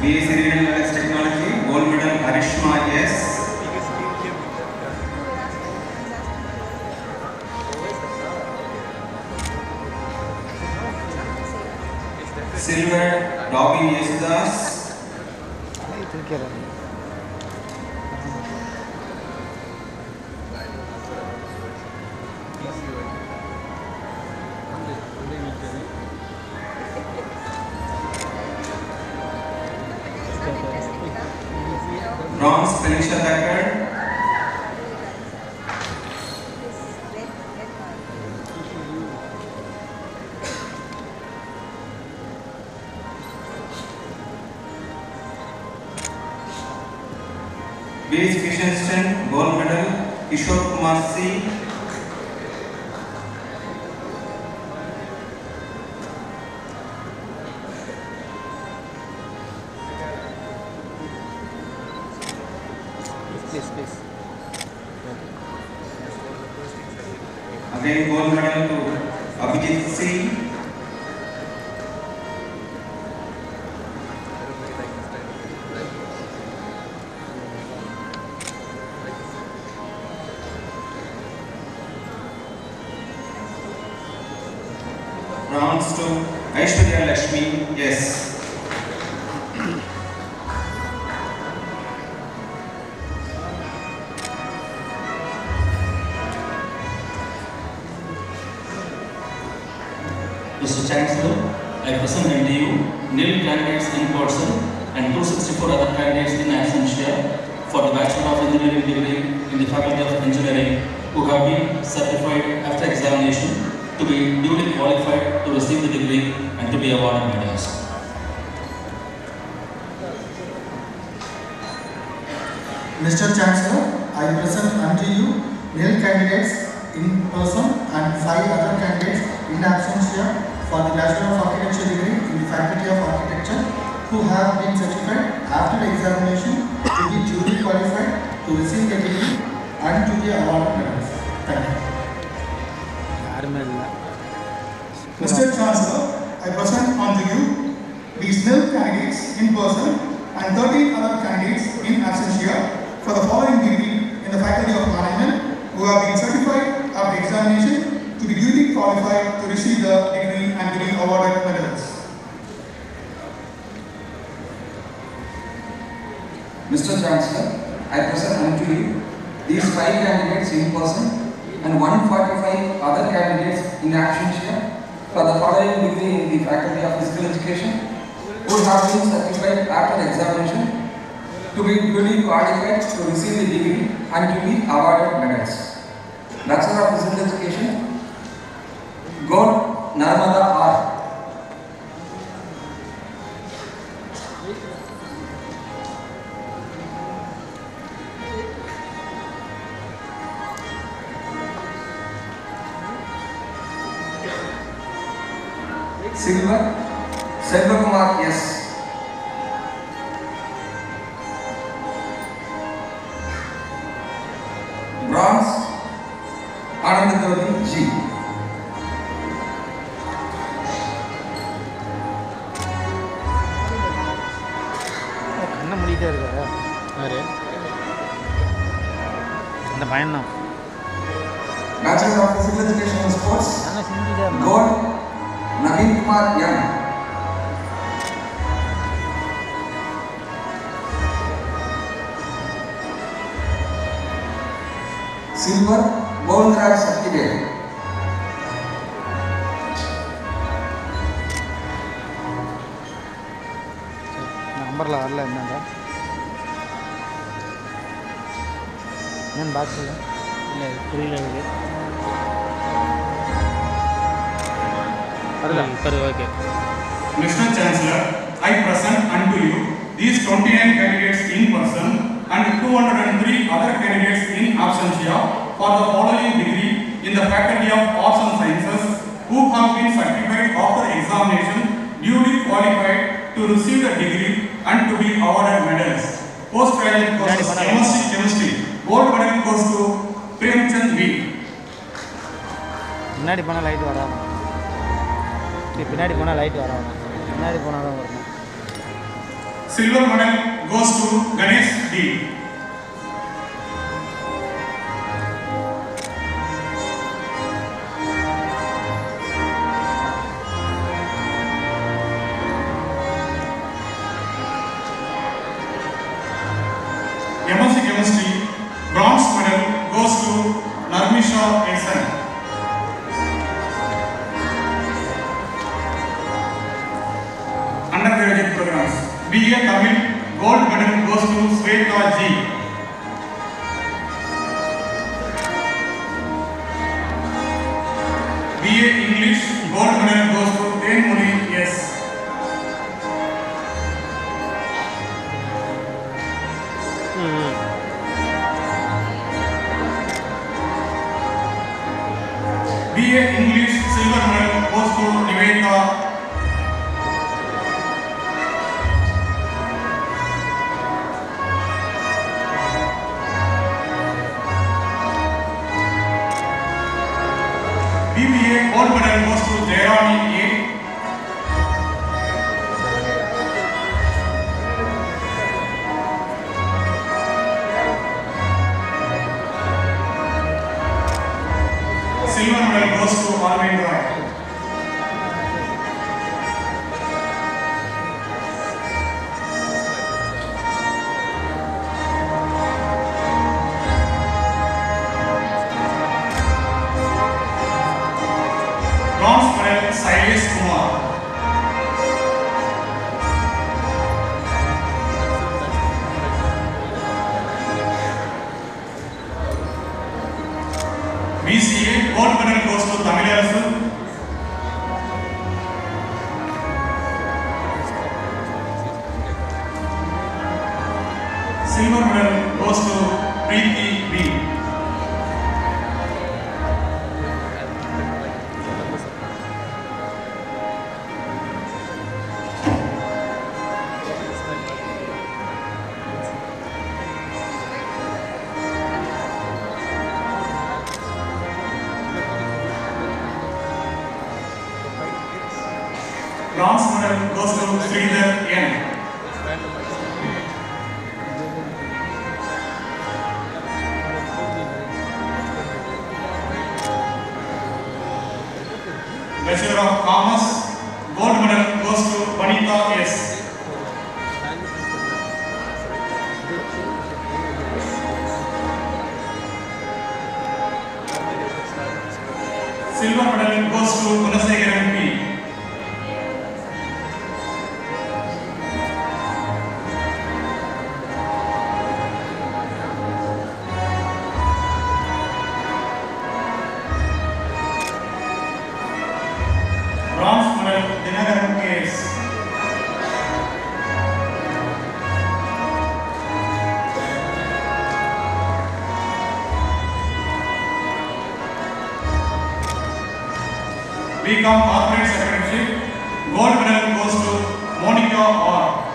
BSc Renewable Technology, Gold Medal Arishma S. Silver Robin Yesudas. Bronze Felicia Thacker. BSc Fission Gold Medal Kishore Kumar C. Please. Again gold medal to Abhijit C. Bronze to Aishwarya Lakshmi S. Mr. Chancellor, I present unto you nil candidates in person and 264 other candidates in absentia for the Bachelor of Engineering degree in the Faculty of Engineering who have been certified after examination to be duly qualified to receive the degree and to be awarded medals. Mr. Chancellor, I present unto you nil candidates in person and 5 other candidates in absentia for the Bachelor of Architecture degree in the Faculty of Architecture who have been certified after the examination to be duly qualified to receive the degree and to be awarded medals. Thank you. Mr. Chancellor, I present unto you these nil candidates in person and 13 other candidates in absentia for the following degree in the Faculty of Management who have been certified after examination to be duly qualified to receive the degree and to be awarded medals. Mr. Chancellor, I present unto you these 5 candidates in person and 145 other candidates in absentia for the following degree in the Faculty of Physical Education who have been certified after the examination to be duly qualified to receive the degree and to be awarded medals. Bachelor of Physical Education, Gold Narmada R. Silver, Selvakumar S. Bronze, Anandadori G. கண்ணை மூடிட்டே இருக்காரு யாரு அந்த பையன் தான். Bachelor of Physical Education and Sports, Gold, Naveen Kumar M. Silver, Gold Certificate. நம்பரில் வரல என்னங்க என்னன்னு பாக்ஸில் இல்லை புரியல எனக்கு. Okay. Mr. Chancellor, I present unto you these 29 candidates in person and 203 other candidates in absentia for the following degree in the Faculty of Arts and Sciences who have been certified after examination, duly qualified to receive the degree and to be awarded medals. Postgraduate courses MSc Chemistry, gold medal goes to Preeminence V. முன்னாடி போனால் light வராமல் பின்னாடி போனால் light வராமல் முன்னாடி போனால் தான் வரணும். Silver medal goes to Ganesh D. MSc Chemistry bronze medal goes to Narmisha Esan. Undergraduate programs. BA Tamil gold medal goes to Sweta G. BA English gold medal goes to Thirumuruga S. BA English silver medal goes to Vinayaka. BBA gold medal goes to Jayarani A. Silver medal goes to Arvind Roy. Bronze medal Sailesh Kumar. BCA gold medal goes to Tamilarasu. Silver medal goes to Preeti B. Bronze medal goes to Sridhar N. Bachelor of Commerce gold medal goes to Vanita S. Silver medal goes to Gunasegaran P. Bronze medal Dinagaran K.S. BCom Corporate Secretary gold medal goes to Monica R.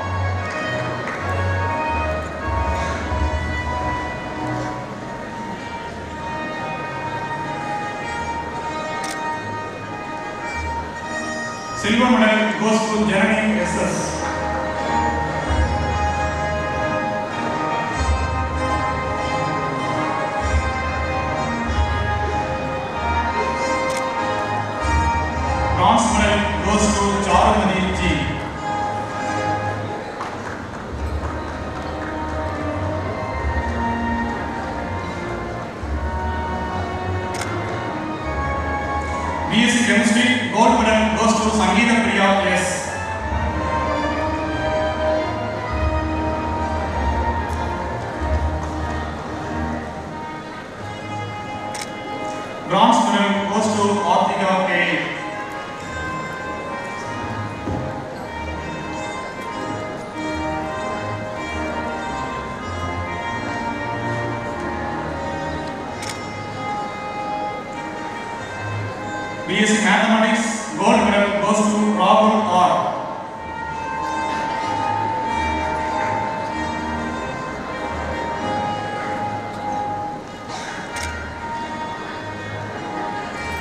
Silver medal goes to Janani SS. Bronze medal goes to Charumadi G. BSc Chemistry gold medal goes to Sangeeta Priya S. BSc Mathematics, gold medal goes to Rahul R.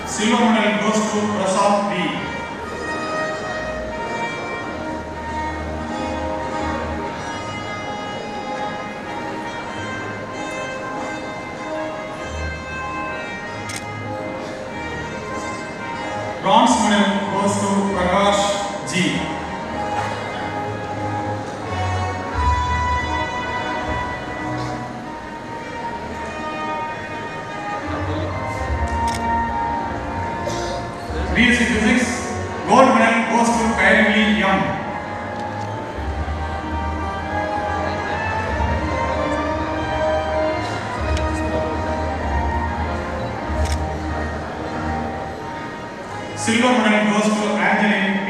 Silver medal goes to Prasad B. Bronze medal goes to Prakash G. BSc Physics, gold medal goes to Kairili Young. Silver medal goes to Angeline P.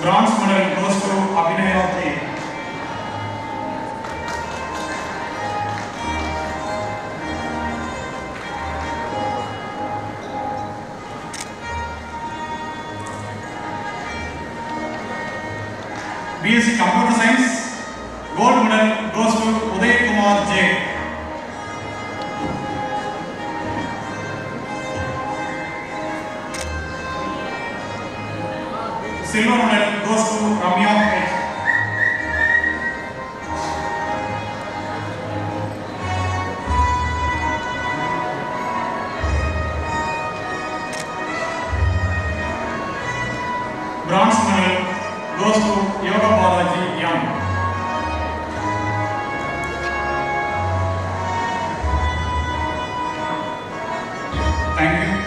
Bronze medal goes to Abhinaya J. BSc Computer Science, gold medal goes to Uday Kumar J. Silver medal goes to Ramya H. Bronze medal goes to Yoga Balaji Young. Thank you.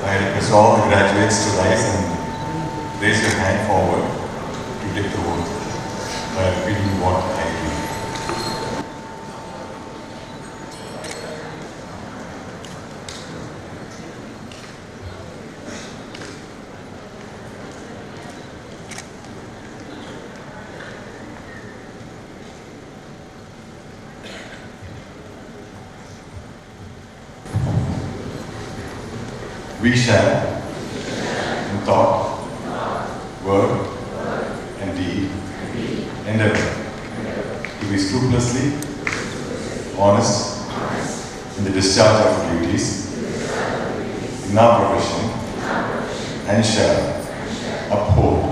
I request all the graduates to rise and raise your hand forward to take the oath. I am repeating what I read. We shall, in thought, word, and deed, endeavor to be scrupulously honest in the discharge of duties in our profession, and shall uphold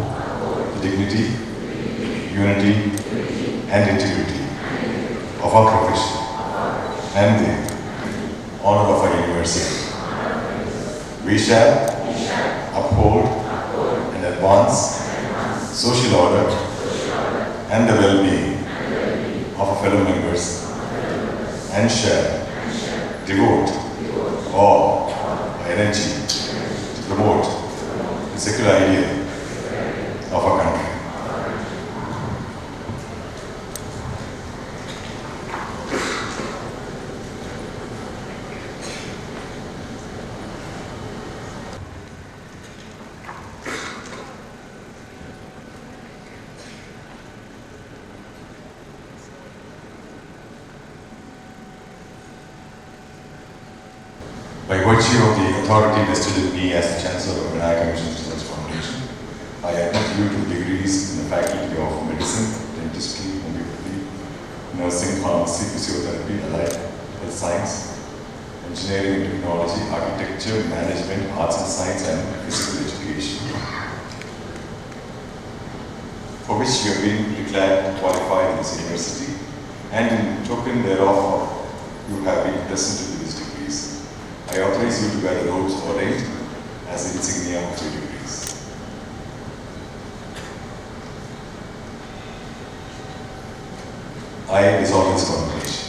the dignity, unity, and integrity of our profession and the honor of our university. We shall uphold and advance social order and the well-being of our fellow members, and shall devote all our energy to promote the secular ideal of our country. By virtue of the authority vested in me as the Chancellor of Vinayaka Missions Research Foundation, I admit you to degrees in the Faculty of Medicine, Dentistry, Homeopathy, Nursing, Pharmacy, Physiotherapy, Allied Health Science, Engineering and Technology, Architecture, Management, Arts and Science, and Physical Education. for which you have been declared qualified in this university, and in token thereof you have been presented with these degrees. I authorize you to wear the robes ordained as the insignia of your degrees. I dissolve this convocation.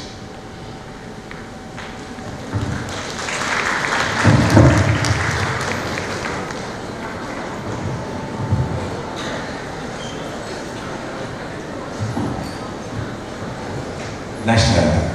National Anthem.